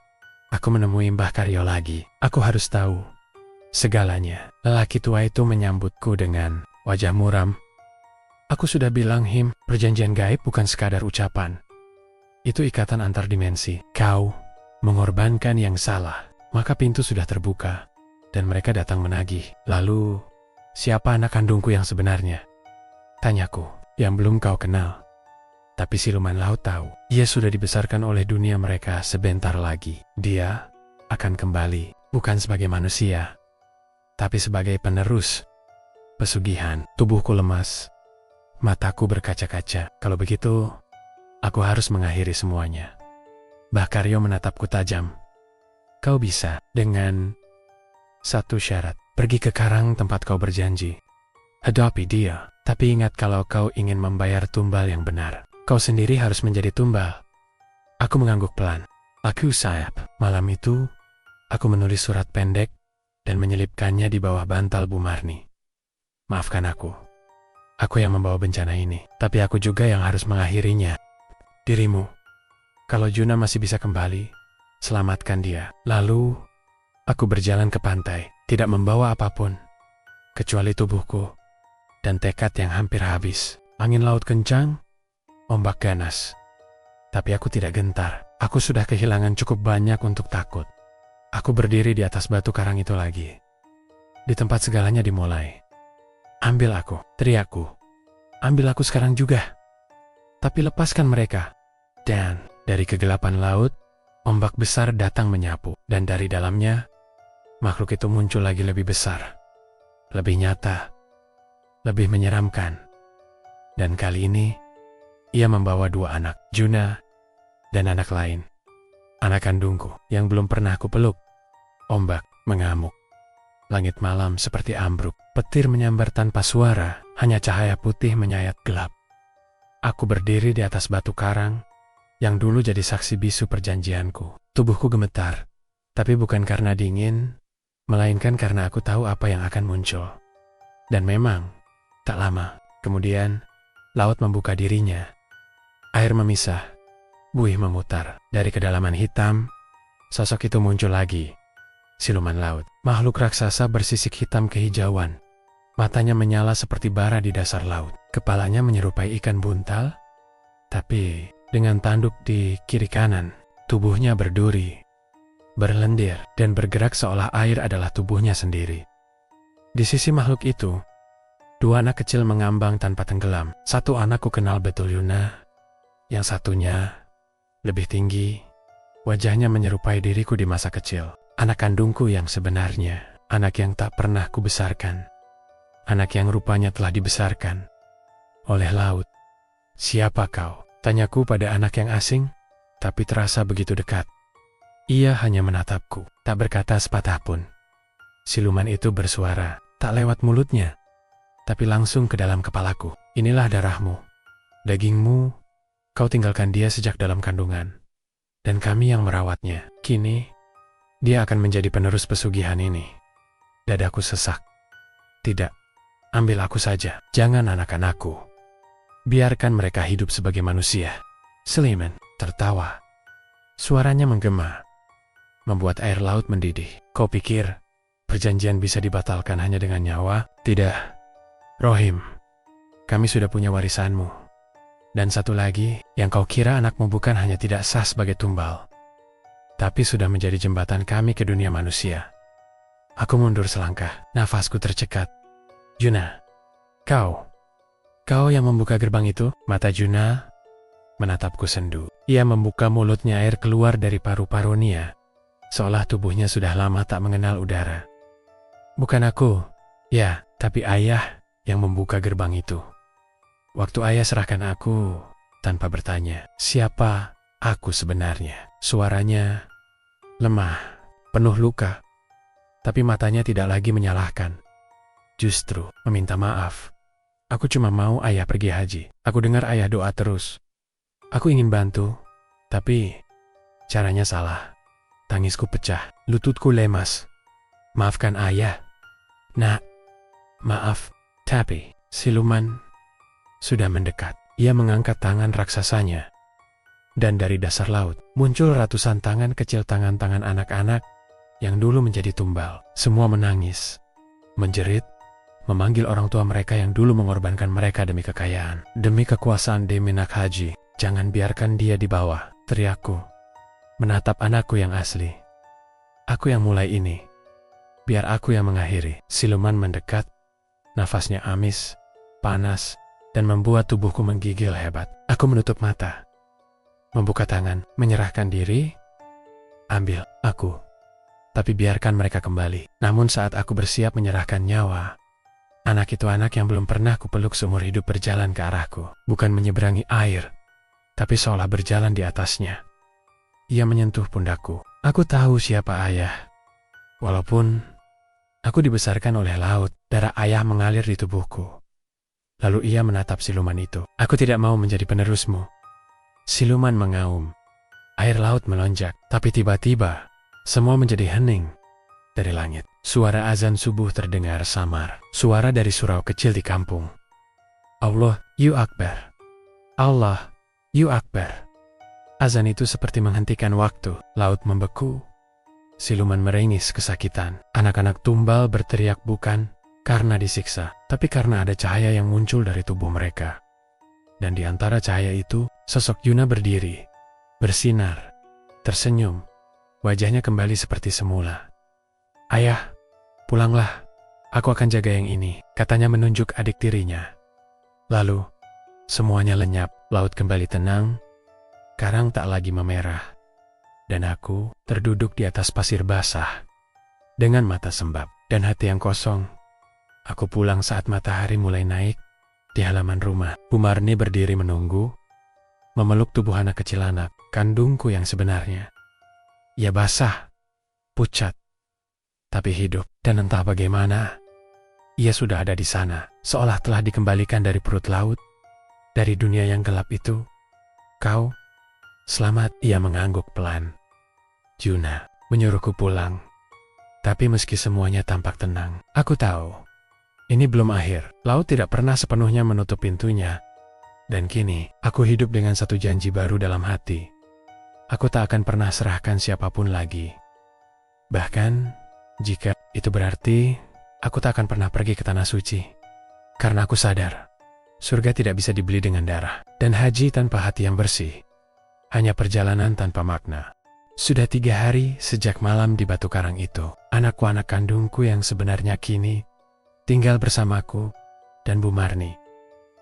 aku menemui Mbah Karyo lagi. Aku harus tahu segalanya. Lelaki tua itu menyambutku dengan wajah muram. Aku sudah bilang, Him, perjanjian gaib bukan sekadar ucapan. Itu ikatan antar dimensi. Kau mengorbankan yang salah, maka pintu sudah terbuka, dan mereka datang menagih. Lalu, siapa anak kandungku yang sebenarnya? Tanyaku, yang belum kau kenal. Tapi siluman laut tahu. Ia sudah dibesarkan oleh dunia mereka sebentar lagi. Dia akan kembali, bukan sebagai manusia, tapi sebagai penerus pesugihan. Tubuhku lemas. Mataku berkaca-kaca. Kalau begitu, aku harus mengakhiri semuanya. Mbah Karyo menatapku tajam. Kau bisa, dengan satu syarat. Pergi ke karang tempat kau berjanji. Hadapi dia. Tapi ingat, kalau kau ingin membayar tumbal yang benar, kau sendiri harus menjadi tumbal. Aku mengangguk pelan. Aku sayap. Malam itu, aku menulis surat pendek dan menyelipkannya di bawah bantal Bu Marni. Maafkan aku. Aku yang membawa bencana ini, tapi aku juga yang harus mengakhirinya. Dirimu. Kalau Juna masih bisa kembali, selamatkan dia. Lalu, aku berjalan ke pantai, tidak membawa apapun, kecuali tubuhku dan tekad yang hampir habis. Angin laut kencang, ombak ganas. Tapi aku tidak gentar. Aku sudah kehilangan cukup banyak untuk takut. Aku berdiri di atas batu karang itu lagi. Di tempat segalanya dimulai. Ambil aku, teriakku. Ambil aku sekarang juga. Tapi lepaskan mereka. Dan dari kegelapan laut, ombak besar datang menyapu. Dan dari dalamnya, makhluk itu muncul lagi lebih besar. Lebih nyata. Lebih menyeramkan. Dan kali ini, ia membawa 2 anak, Juna dan anak lain. Anak kandungku yang belum pernah aku peluk. Ombak mengamuk. Langit malam seperti ambruk. Petir menyambar tanpa suara, hanya cahaya putih menyayat gelap. Aku berdiri di atas batu karang yang dulu jadi saksi bisu perjanjianku. Tubuhku gemetar, tapi bukan karena dingin, melainkan karena aku tahu apa yang akan muncul. Dan memang, tak lama kemudian, laut membuka dirinya. Air memisah, buih memutar. Dari kedalaman hitam, sosok itu muncul lagi. Siluman laut, makhluk raksasa bersisik hitam kehijauan. Matanya menyala seperti bara di dasar laut. Kepalanya menyerupai ikan buntal, tapi dengan tanduk di kiri kanan. Tubuhnya berduri, berlendir, dan bergerak seolah air adalah tubuhnya sendiri. Di sisi makhluk itu, 2 anak kecil mengambang tanpa tenggelam. Satu anakku kenal betul Yuna, yang satunya lebih tinggi. Wajahnya menyerupai diriku di masa kecil. Anak kandungku yang sebenarnya, anak yang tak pernah kubesarkan. Anak yang rupanya telah dibesarkan oleh laut. Siapa kau? Tanyaku pada anak yang asing, tapi terasa begitu dekat. Ia hanya menatapku, tak berkata sepatah pun. Siluman itu bersuara, tak lewat mulutnya, tapi langsung ke dalam kepalaku. Inilah darahmu, dagingmu, kau tinggalkan dia sejak dalam kandungan. Dan kami yang merawatnya. Kini, dia akan menjadi penerus pesugihan ini. Dadaku sesak. Tidak, ambil aku saja. Jangan anak-anakku. Biarkan mereka hidup sebagai manusia. Suleiman tertawa. Suaranya menggema, membuat air laut mendidih. Kau pikir perjanjian bisa dibatalkan hanya dengan nyawa? Tidak, Rohim. Kami sudah punya warisanmu. Dan satu lagi, yang kau kira anakmu bukan hanya tidak sah sebagai tumbal, tapi sudah menjadi jembatan kami ke dunia manusia. Aku mundur selangkah, nafasku tercekat. Juna, kau yang membuka gerbang itu? Mata Juna menatapku sendu. Ia membuka mulutnya, air keluar dari paru-parunya, seolah tubuhnya sudah lama tak mengenal udara. Bukan aku, ya, tapi ayah yang membuka gerbang itu. Waktu ayah serahkan aku tanpa bertanya, siapa aku sebenarnya? Suaranya lemah, penuh luka, tapi matanya tidak lagi menyalahkan. Justru meminta maaf. Aku cuma mau ayah pergi haji. Aku dengar ayah doa terus. Aku ingin bantu, tapi caranya salah. Tangisku pecah, lututku lemas. Maafkan ayah. Nak, maaf. Tapi siluman sudah mendekat. Ia mengangkat tangan raksasanya. Dan dari dasar laut, muncul ratusan tangan kecil, tangan-tangan anak-anak yang dulu menjadi tumbal. Semua menangis, menjerit, memanggil orang tua mereka yang dulu mengorbankan mereka demi kekayaan, demi kekuasaan Demenak Haji. Jangan biarkan dia di bawah, teriakku, menatap anakku yang asli. Aku yang mulai ini, biar aku yang mengakhiri. Siluman mendekat, nafasnya amis, panas, dan membuat tubuhku menggigil hebat. Aku menutup mata, membuka tangan, menyerahkan diri. Ambil aku, tapi biarkan mereka kembali. Namun saat aku bersiap menyerahkan nyawa, anak itu anak yang belum pernah kupeluk seumur hidup berjalan ke arahku. Bukan menyeberangi air, tapi seolah berjalan di atasnya. Ia menyentuh pundakku. Aku tahu siapa ayah. Walaupun aku dibesarkan oleh laut, darah ayah mengalir di tubuhku. Lalu ia menatap siluman itu. Aku tidak mau menjadi penerusmu. Siluman mengaum. Air laut melonjak, tapi tiba-tiba semua menjadi hening. Dari langit, suara azan subuh terdengar samar. Suara dari surau kecil di kampung. Allah, you Akbar. Allah, you Akbar. Azan itu seperti menghentikan waktu. Laut membeku. Siluman meringis kesakitan. Anak-anak tumbal berteriak bukan karena disiksa, tapi karena ada cahaya yang muncul dari tubuh mereka. Dan di antara cahaya itu, sosok Yuna berdiri, bersinar, tersenyum, Wajahnya kembali seperti semula. "Ayah, pulanglah. Aku akan jaga yang ini," katanya menunjuk adik tirinya. Lalu, semuanya lenyap. Laut kembali tenang. Karang tak lagi memerah. Dan aku terduduk di atas pasir basah. Dengan mata sembab dan hati yang kosong. Aku pulang saat matahari mulai naik. Di halaman rumah, Bu Marni berdiri menunggu, memeluk tubuh anak kecil anak, kandungku yang sebenarnya. Ia basah, pucat, tapi hidup. Dan entah bagaimana, ia sudah ada di sana, seolah telah dikembalikan dari perut laut, dari dunia yang gelap itu. "Kau, selamat," ia mengangguk pelan. Juna menyuruhku pulang. Tapi meski semuanya tampak tenang, aku tahu, ini belum akhir. Laut tidak pernah sepenuhnya menutup pintunya. Dan kini, aku hidup dengan satu janji baru dalam hati. Aku tak akan pernah serahkan siapapun lagi. Bahkan, jika itu berarti, aku tak akan pernah pergi ke Tanah Suci. Karena aku sadar, surga tidak bisa dibeli dengan darah. Dan haji tanpa hati yang bersih, hanya perjalanan tanpa makna. Sudah 3 hari sejak malam di Batu Karang itu. Anakku, anak kandungku yang sebenarnya kini tinggal bersamaku dan Bu Marni.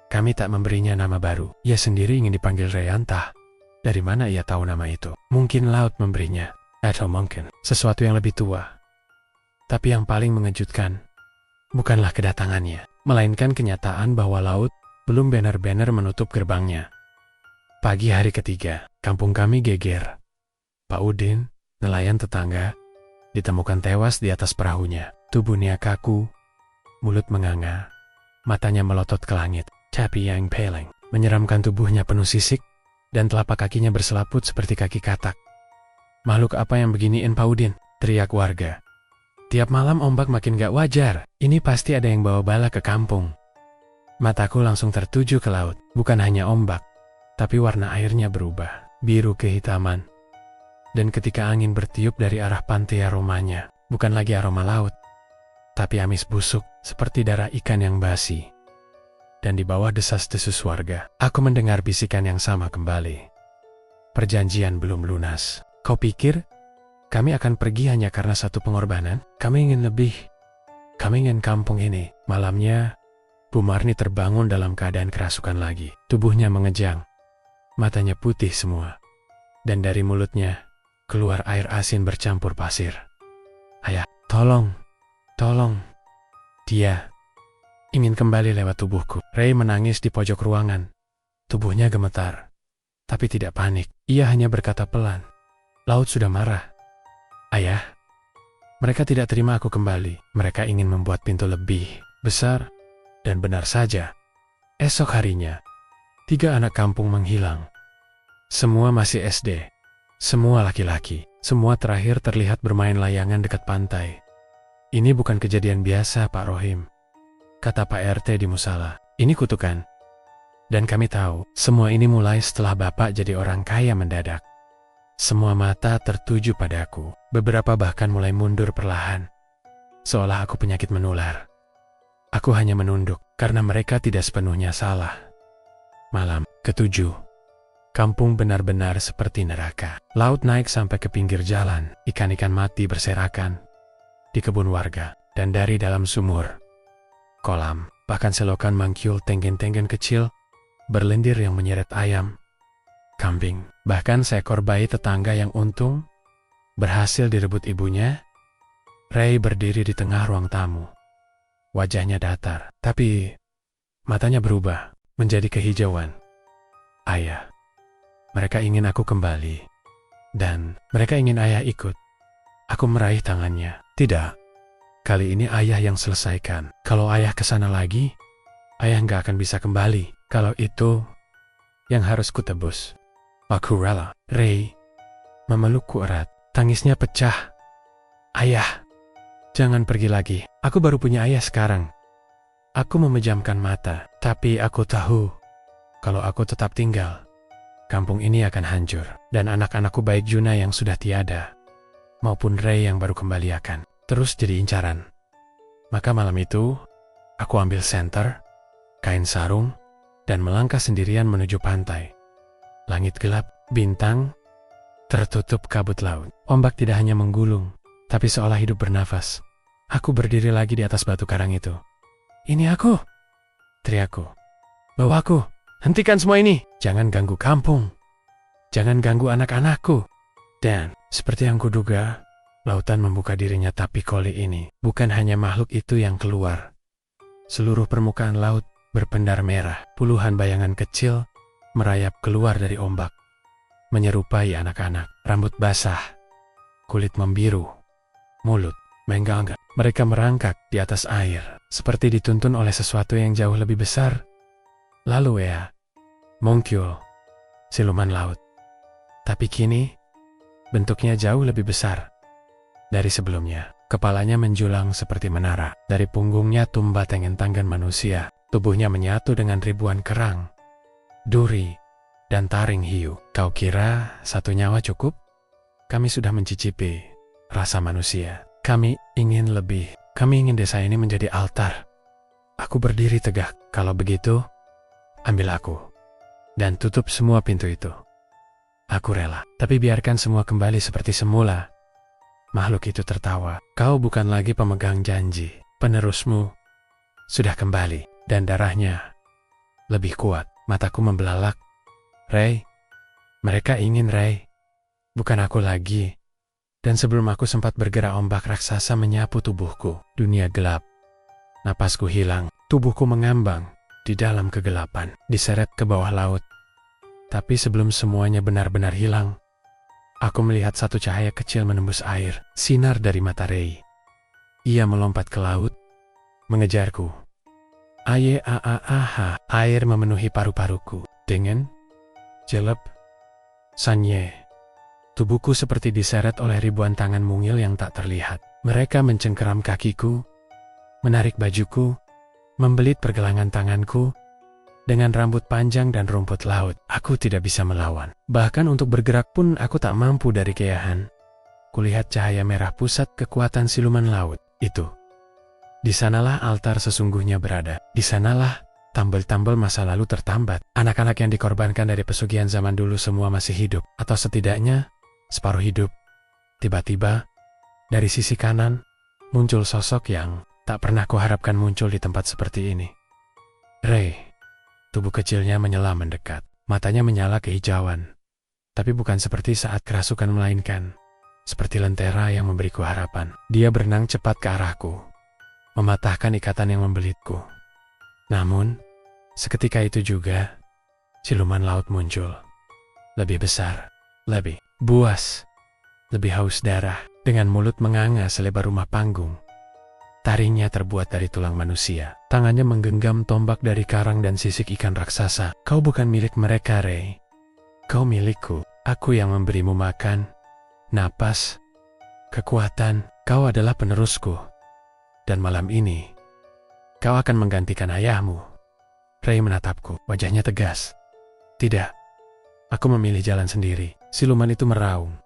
Kami tak memberinya nama baru. Ia sendiri ingin dipanggil Rayantah. Dari mana ia tahu nama itu? Mungkin laut memberinya. Atau mungkin sesuatu yang lebih tua. Tapi yang paling mengejutkan, bukanlah kedatangannya, melainkan kenyataan bahwa laut belum benar-benar menutup gerbangnya. Pagi hari ketiga, kampung kami geger. Pak Udin, nelayan tetangga, ditemukan tewas di atas perahunya. Tubuhnya kaku, mulut menganga, matanya melotot ke langit. Tapi yang paling menyeramkan, tubuhnya penuh sisik, dan telapak kakinya berselaput seperti kaki katak. "Makhluk apa yang beginiin Pak Udin?" teriak warga. "Tiap malam ombak makin gak wajar. Ini pasti ada yang bawa bala ke kampung." Mataku langsung tertuju ke laut. Bukan hanya ombak, tapi warna airnya berubah, biru kehitaman. Dan ketika angin bertiup dari arah pantai, aromanya bukan lagi aroma laut, tapi amis busuk seperti darah ikan yang basi. Dan di bawah desas-desus warga, aku mendengar bisikan yang sama kembali. "Perjanjian belum lunas. Kau pikir kami akan pergi hanya karena satu pengorbanan? Kami ingin lebih. Kami ingin kampung ini." Malamnya, Bu Marni terbangun dalam keadaan kerasukan lagi. Tubuhnya mengejang. Matanya putih semua. Dan dari mulutnya keluar air asin bercampur pasir. "Ayah, tolong, tolong." Dia ingin kembali lewat tubuhku. Ray menangis di pojok ruangan. Tubuhnya gemetar, tapi tidak panik. Ia hanya berkata pelan, "Laut sudah marah. Ayah, mereka tidak terima aku kembali. Mereka ingin membuat pintu lebih besar." Dan benar saja, esok harinya, 3 anak kampung menghilang. Semua masih SD. Semua laki-laki. Semua terakhir terlihat bermain layangan dekat pantai. "Ini bukan kejadian biasa, Pak Rohim," kata Pak RT di musala. "Ini kutukan." Dan kami tahu, semua ini mulai setelah Bapak jadi orang kaya mendadak. Semua mata tertuju padaku. Beberapa bahkan mulai mundur perlahan, seolah aku penyakit menular. Aku hanya menunduk, karena mereka tidak sepenuhnya salah. Malam ke-7. Kampung benar-benar seperti neraka. Laut naik sampai ke pinggir jalan. Ikan-ikan mati berserakan di kebun warga dan dari dalam sumur, kolam, bahkan selokan mangkul tenggen-tenggen kecil berlendir yang menyeret ayam, kambing, bahkan seekor bayi tetangga yang untung berhasil direbut ibunya. Ray berdiri di tengah ruang tamu. Wajahnya datar, tapi matanya berubah menjadi kehijauan. "Ayah, mereka ingin aku kembali. Dan mereka ingin ayah ikut." Aku meraih tangannya. "Tidak, kali ini ayah yang selesaikan. Kalau ayah kesana lagi, ayah nggak akan bisa kembali. Kalau itu yang harus kutebus, aku rela." Ray memelukku erat. Tangisnya pecah. "Ayah, jangan pergi lagi. Aku baru punya ayah sekarang." Aku memejamkan mata, tapi aku tahu kalau aku tetap tinggal, kampung ini akan hancur. Dan anak-anakku, baik Juna yang sudah tiada, maupun Ray yang baru kembali, akan terus jadi incaran. Maka malam itu, aku ambil senter, kain sarung, dan melangkah sendirian menuju pantai. Langit gelap, bintang tertutup kabut laut. Ombak tidak hanya menggulung, tapi seolah hidup bernafas. Aku berdiri lagi di atas batu karang itu. "Ini aku!" teriakku. "Bawa aku! Hentikan semua ini! Jangan ganggu kampung! Jangan ganggu anak-anakku!" Dan, seperti yang kuduga, lautan membuka dirinya, tapi kali ini bukan hanya makhluk itu yang keluar. Seluruh permukaan laut berpendar merah. Puluhan bayangan kecil merayap keluar dari ombak, menyerupai anak-anak. Rambut basah, kulit membiru, mulut menganga. Mereka merangkak di atas air, seperti dituntun oleh sesuatu yang jauh lebih besar. Lalu muncul siluman laut. Tapi kini, bentuknya jauh lebih besar dari sebelumnya. Kepalanya menjulang seperti menara. Dari punggungnya tumbat tangan manusia. Tubuhnya menyatu dengan ribuan kerang, duri, dan taring hiu. Kau kira satu nyawa cukup? Kami sudah mencicipi rasa manusia. Kami ingin lebih. Kami ingin desa ini menjadi altar. Aku berdiri tegak. Kalau begitu, ambil aku dan tutup semua pintu itu. Aku rela, tapi biarkan semua kembali seperti semula. Makhluk itu tertawa. Kau bukan lagi pemegang janji. Penerusmu sudah kembali, dan darahnya lebih kuat. Mataku membelalak. Ray, mereka ingin Ray, bukan aku lagi. Dan sebelum aku sempat bergerak, ombak raksasa menyapu tubuhku. Dunia gelap. Napasku hilang. Tubuhku mengambang di dalam kegelapan, diseret ke bawah laut. Tapi sebelum semuanya benar-benar hilang, aku melihat satu cahaya kecil menembus air, sinar dari mata Ray. Ia melompat ke laut, mengejarku. Air memenuhi paru-paruku. Dengan jelek, sanye. Tubuhku seperti diseret oleh ribuan tangan mungil yang tak terlihat. Mereka mencengkeram kakiku, menarik bajuku, membelit pergelangan tanganku. Dengan rambut panjang dan rumput laut, aku tidak bisa melawan. Bahkan untuk bergerak pun aku tak mampu dari keyahan. Kulihat cahaya merah pusat kekuatan siluman laut itu. Di sanalah altar sesungguhnya berada. Di sanalah tambal-tambal masa lalu tertambat. Anak-anak yang dikorbankan dari pesugihan zaman dulu semua masih hidup, atau setidaknya separuh hidup. Tiba-tiba, dari sisi kanan, muncul sosok yang tak pernah kuharapkan muncul di tempat seperti ini. Ray. Tubuh kecilnya menyelam mendekat. Matanya menyala kehijauan. Tapi bukan seperti saat kerasukan, melainkan seperti lentera yang memberiku harapan. Dia berenang cepat ke arahku, mematahkan ikatan yang membelitku. Namun, seketika itu juga, siluman laut muncul. Lebih besar, lebih buas, lebih haus darah, dengan mulut menganga selebar rumah panggung. Taringnya terbuat dari tulang manusia. Tangannya menggenggam tombak dari karang dan sisik ikan raksasa. Kau bukan milik mereka, Ray. Kau milikku. Aku yang memberimu makan, napas, kekuatan. Kau adalah penerusku. Dan malam ini, kau akan menggantikan ayahmu. Ray menatapku, wajahnya tegas. Tidak. Aku memilih jalan sendiri. Siluman itu meraung.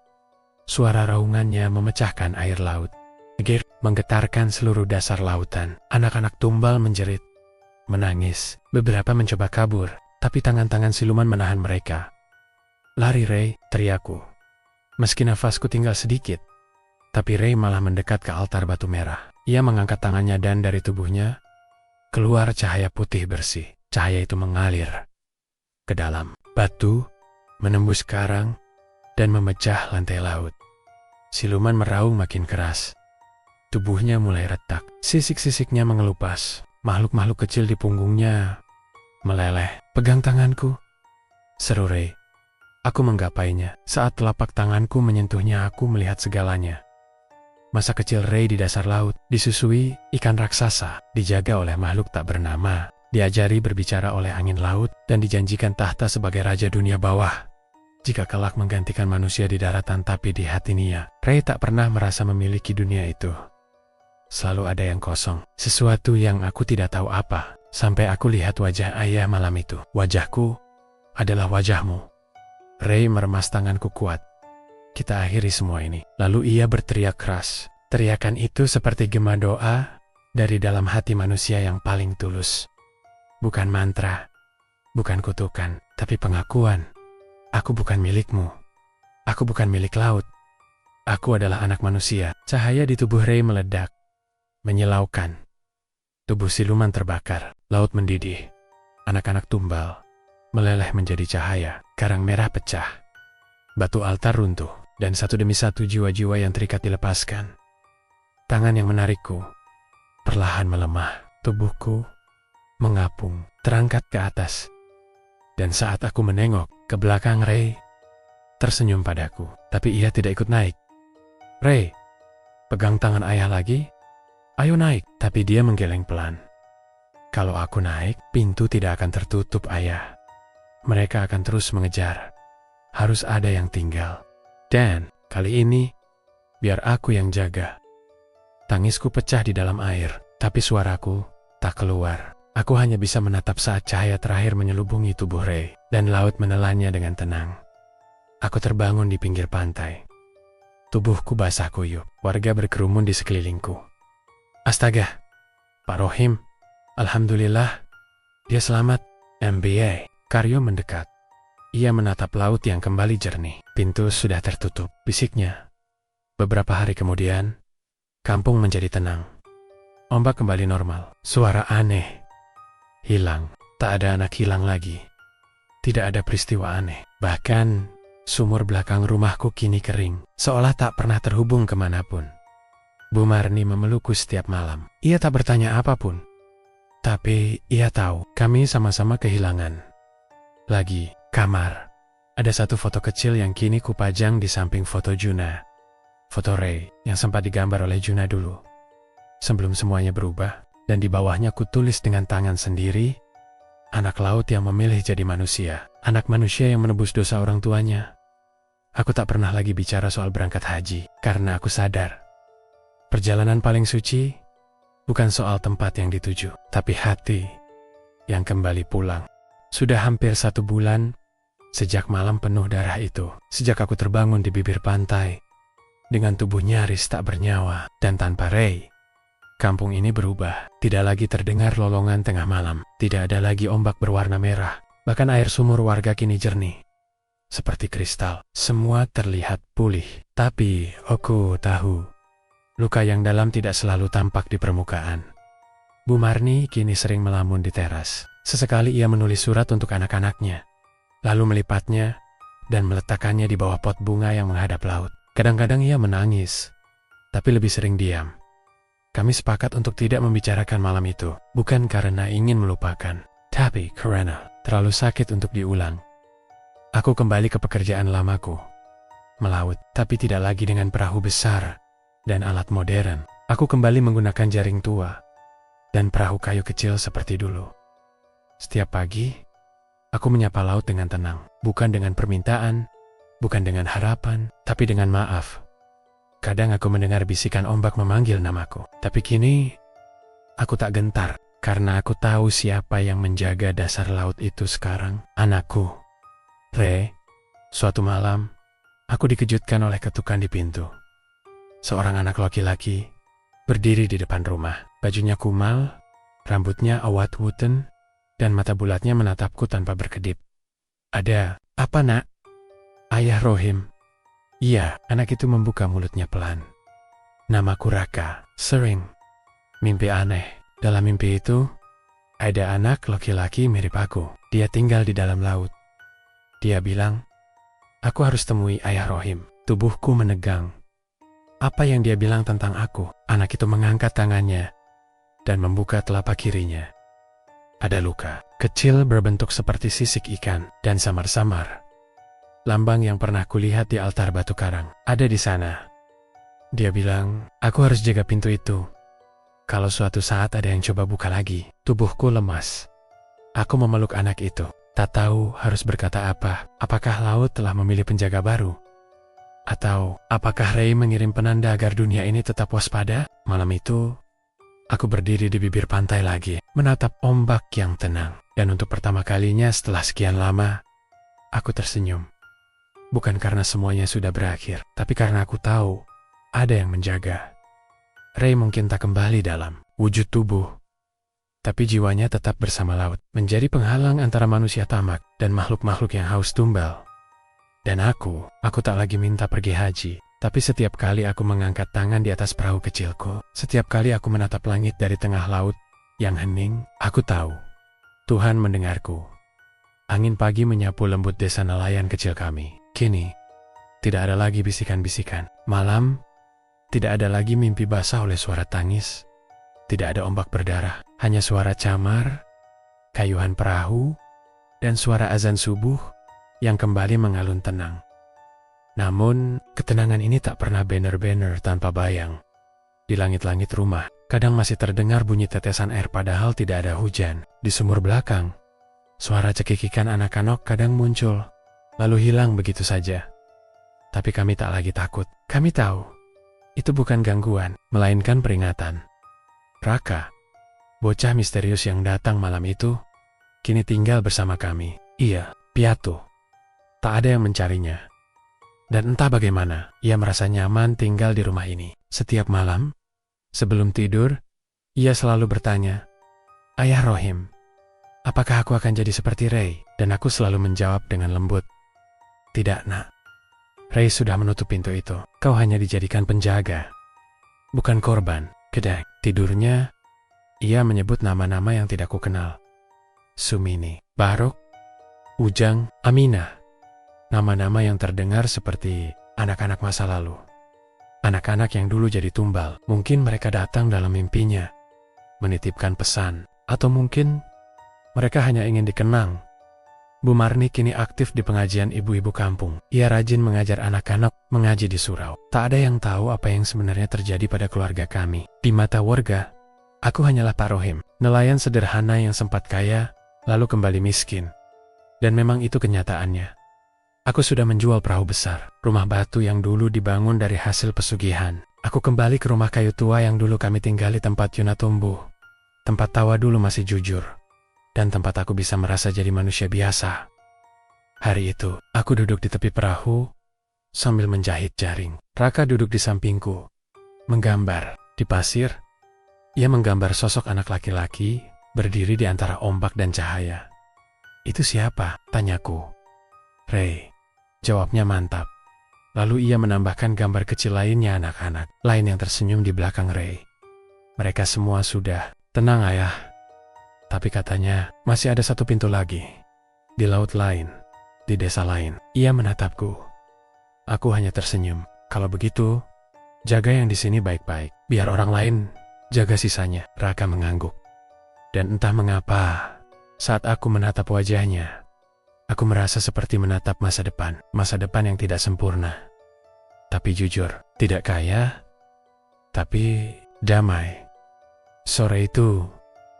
Suara raungannya memecahkan air laut. Menggetarkan seluruh dasar lautan. Anak-anak tumbal menjerit, menangis. Beberapa mencoba kabur, tapi tangan-tangan siluman menahan mereka. Lari, Ray, teriakku. Meski nafasku tinggal sedikit, tapi Ray malah mendekat ke altar batu merah. Ia mengangkat tangannya dan dari tubuhnya keluar cahaya putih bersih. Cahaya itu mengalir ke dalam batu, menembus karang, dan memecah lantai laut. Siluman meraung makin keras. Tubuhnya mulai retak, sisik-sisiknya mengelupas, makhluk-makhluk kecil di punggungnya meleleh. Pegang tanganku, seru Ray. Aku menggapainya. Saat telapak tanganku menyentuhnya, aku melihat segalanya. Masa kecil Ray di dasar laut, disusui ikan raksasa, dijaga oleh makhluk tak bernama, diajari berbicara oleh angin laut, dan dijanjikan tahta sebagai raja dunia bawah. Jika kelak menggantikan manusia di daratan, tapi di hati Nia, Ray tak pernah merasa memiliki dunia itu. Selalu ada yang kosong, sesuatu yang aku tidak tahu apa, sampai aku lihat wajah ayah malam itu. Wajahku adalah wajahmu. Ray meremas tanganku kuat. Kita akhiri semua ini. Lalu ia berteriak keras. Teriakan itu seperti gema doa dari dalam hati manusia yang paling tulus. Bukan mantra, bukan kutukan, tapi pengakuan. Aku bukan milikmu. Aku bukan milik laut. Aku adalah anak manusia. Cahaya di tubuh Ray meledak, menyilaukan. Tubuh siluman terbakar, laut mendidih. Anak-anak tumbal, meleleh menjadi cahaya. Karang merah pecah. Batu altar runtuh, dan satu demi satu jiwa-jiwa yang terikat dilepaskan. Tangan yang menarikku perlahan melemah. Tubuhku mengapung, terangkat ke atas. Dan saat aku menengok ke belakang, Ray tersenyum padaku, tapi ia tidak ikut naik. Ray, pegang tangan ayah lagi. Ayo naik, tapi dia menggeleng pelan. Kalau aku naik, pintu tidak akan tertutup, ayah. Mereka akan terus mengejar. Harus ada yang tinggal. Dan kali ini, biar aku yang jaga. Tangisku pecah di dalam air, tapi suaraku tak keluar. Aku hanya bisa menatap saat cahaya terakhir menyelubungi tubuh Ray, dan laut menelannya dengan tenang. Aku terbangun di pinggir pantai. Tubuhku basah kuyup, warga berkerumun di sekelilingku. Astaga, Pak Rohim, alhamdulillah, dia selamat. MBA, Karyo mendekat. Ia menatap laut yang kembali jernih. Pintu sudah tertutup, bisiknya. Beberapa hari kemudian, kampung menjadi tenang. Ombak kembali normal. Suara aneh hilang. Tak ada anak hilang lagi. Tidak ada peristiwa aneh. Bahkan, sumur belakang rumahku kini kering, seolah tak pernah terhubung kemanapun. Bu Marni memelukku setiap malam. Ia tak bertanya apapun. Tapi ia tahu kami sama-sama kehilangan. Lagi, kamar. Ada satu foto kecil yang kini kupajang di samping foto Juna. Foto Ray yang sempat digambar oleh Juna dulu. Sebelum semuanya berubah, dan di bawahnya kutulis dengan tangan sendiri, anak laut yang memilih jadi manusia. Anak manusia yang menebus dosa orang tuanya. Aku tak pernah lagi bicara soal berangkat haji, karena aku sadar. Perjalanan paling suci bukan soal tempat yang dituju, tapi hati yang kembali pulang. Sudah hampir 1 bulan sejak malam penuh darah itu, sejak aku terbangun di bibir pantai dengan tubuh nyaris tak bernyawa dan tanpa Ray. Kampung ini berubah, tidak lagi terdengar lolongan tengah malam, tidak ada lagi ombak berwarna merah, bahkan air sumur warga kini jernih seperti kristal. Semua terlihat pulih, tapi aku tahu luka yang dalam tidak selalu tampak di permukaan. Bu Marni kini sering melamun di teras. Sesekali ia menulis surat untuk anak-anaknya, lalu melipatnya dan meletakkannya di bawah pot bunga yang menghadap laut. Kadang-kadang ia menangis, tapi lebih sering diam. Kami sepakat untuk tidak membicarakan malam itu, bukan karena ingin melupakan, tapi karena terlalu sakit untuk diulang. Aku kembali ke pekerjaan lamaku, melaut, tapi tidak lagi dengan perahu besar dan alat modern. Aku kembali menggunakan jaring tua dan perahu kayu kecil seperti dulu. Setiap pagi, aku menyapa laut dengan tenang, bukan dengan permintaan, bukan dengan harapan, tapi dengan maaf. Kadang aku mendengar bisikan ombak memanggil namaku, tapi kini aku tak gentar karena aku tahu siapa yang menjaga dasar laut itu sekarang. Anakku, Ray. Suatu malam, aku dikejutkan oleh ketukan di pintu. Seorang anak laki-laki berdiri di depan rumah. Bajunya kumal, rambutnya awat wuten, dan mata bulatnya menatapku tanpa berkedip. Ada apa, nak? Ayah Rohim. Iya, anak itu membuka mulutnya pelan. Namaku Raka. Sering mimpi aneh. Dalam mimpi itu, ada anak laki-laki mirip aku. Dia tinggal di dalam laut. Dia bilang, aku harus temui ayah Rohim. Tubuhku menegang. Apa yang dia bilang tentang aku? Anak itu mengangkat tangannya dan membuka telapak kirinya. Ada luka kecil berbentuk seperti sisik ikan dan samar-samar. Lambang yang pernah kulihat di altar batu karang ada di sana. Dia bilang, aku harus jaga pintu itu. Kalau suatu saat ada yang coba buka lagi, tubuhku lemas. Aku memeluk anak itu, tak tahu harus berkata apa. Apakah laut telah memilih penjaga baru? Atau apakah Ray mengirim penanda agar dunia ini tetap waspada? Malam itu, aku berdiri di bibir pantai lagi, menatap ombak yang tenang. Dan untuk pertama kalinya setelah sekian lama, aku tersenyum. Bukan karena semuanya sudah berakhir, tapi karena aku tahu ada yang menjaga. Ray mungkin tak kembali dalam wujud tubuh, tapi jiwanya tetap bersama laut, menjadi penghalang antara manusia tamak dan makhluk-makhluk yang haus tumbal. Dan aku tak lagi minta pergi haji. Tapi setiap kali aku mengangkat tangan di atas perahu kecilku, setiap kali aku menatap langit dari tengah laut yang hening, aku tahu Tuhan mendengarku. Angin pagi menyapu lembut desa nelayan kecil kami. Kini, tidak ada lagi bisikan-bisikan. Malam, tidak ada lagi mimpi basah oleh suara tangis. Tidak ada ombak berdarah, hanya suara camar, kayuhan perahu, dan suara azan subuh yang kembali mengalun tenang. Namun, ketenangan ini tak pernah bener-bener tanpa bayang. Di langit-langit rumah, kadang masih terdengar bunyi tetesan air padahal tidak ada hujan. Di sumur belakang, suara cekikikan anak-anak kadang muncul, lalu hilang begitu saja. Tapi kami tak lagi takut. Kami tahu, itu bukan gangguan, melainkan peringatan. Raka, bocah misterius yang datang malam itu, kini tinggal bersama kami. Iya, piatu. Tak ada yang mencarinya. Dan entah bagaimana, ia merasa nyaman tinggal di rumah ini. Setiap malam, sebelum tidur, ia selalu bertanya, "Ayah Rohim, apakah aku akan jadi seperti Ray?" Dan aku selalu menjawab dengan lembut, "Tidak, nak. Ray sudah menutup pintu itu. Kau hanya dijadikan penjaga, bukan korban." Kedai tidurnya, ia menyebut nama-nama yang tidak kukenal. Sumini, Barok, Ujang, Aminah. Nama-nama yang terdengar seperti anak-anak masa lalu. Anak-anak yang dulu jadi tumbal. Mungkin mereka datang dalam mimpinya, menitipkan pesan. Atau mungkin mereka hanya ingin dikenang. Bu Marni kini aktif di pengajian ibu-ibu kampung. Ia rajin mengajar anak-anak mengaji di surau. Tak ada yang tahu apa yang sebenarnya terjadi pada keluarga kami. Di mata warga, aku hanyalah Pak Rohim, nelayan sederhana yang sempat kaya, lalu kembali miskin. Dan memang itu kenyataannya. Aku sudah menjual perahu besar, rumah batu yang dulu dibangun dari hasil pesugihan. Aku kembali ke rumah kayu tua yang dulu kami tinggali tempat Yuna tumbuh. Tempat tawa dulu masih jujur. Dan tempat aku bisa merasa jadi manusia biasa. Hari itu, aku duduk di tepi perahu sambil menjahit jaring. Raka duduk di sampingku, menggambar. Di pasir, ia menggambar sosok anak laki-laki berdiri di antara ombak dan cahaya. "Itu siapa?" tanyaku. "Ray," jawabnya mantap. Lalu ia menambahkan gambar kecil lainnya anak-anak lain yang tersenyum di belakang Ray. Mereka semua sudah, "Tenang ayah." Tapi katanya, masih ada satu pintu lagi. Di laut lain, di desa lain. Ia menatapku. Aku hanya tersenyum. "Kalau begitu, jaga yang di sini baik-baik. Biar orang lain jaga sisanya." Raka mengangguk. Dan entah mengapa, saat aku menatap wajahnya, aku merasa seperti menatap masa depan yang tidak sempurna. Tapi jujur, tidak kaya, tapi damai. Sore itu,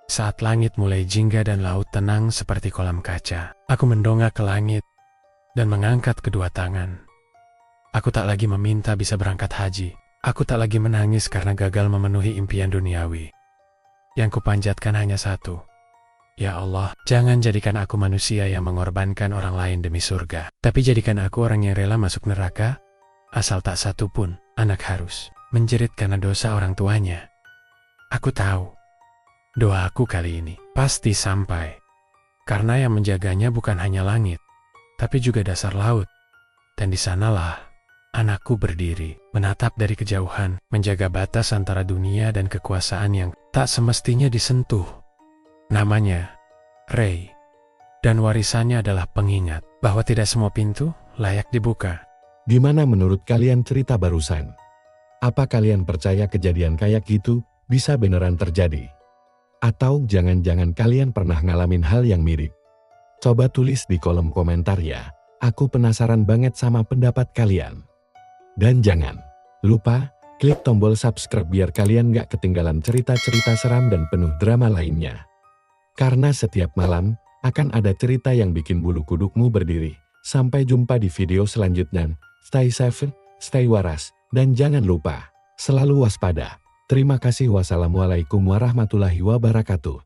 saat langit mulai jingga dan laut tenang seperti kolam kaca, aku mendongak ke langit dan mengangkat kedua tangan. Aku tak lagi meminta bisa berangkat haji. Aku tak lagi menangis karena gagal memenuhi impian duniawi. Yang kupanjatkan hanya satu. Ya Allah, jangan jadikan aku manusia yang mengorbankan orang lain demi surga. Tapi jadikan aku orang yang rela masuk neraka, asal tak satu pun anak harus menjerit karena dosa orang tuanya. Aku tahu, doaku kali ini pasti sampai. Karena yang menjaganya bukan hanya langit, tapi juga dasar laut. Dan di sanalah anakku berdiri, menatap dari kejauhan, menjaga batas antara dunia dan kekuasaan yang tak semestinya disentuh. Namanya Ray, dan warisannya adalah pengingat bahwa tidak semua pintu layak dibuka. Gimana menurut kalian cerita barusan? Apa kalian percaya kejadian kayak gitu bisa beneran terjadi? Atau jangan-jangan kalian pernah ngalamin hal yang mirip? Coba tulis di kolom komentar ya. Aku penasaran banget sama pendapat kalian. Dan jangan lupa klik tombol subscribe biar kalian gak ketinggalan cerita-cerita seram dan penuh drama lainnya. Karena setiap malam akan ada cerita yang bikin bulu kudukmu berdiri. Sampai jumpa di video selanjutnya. Stay safe, stay waras, dan jangan lupa selalu waspada. Terima kasih. Wassalamualaikum warahmatullahi wabarakatuh.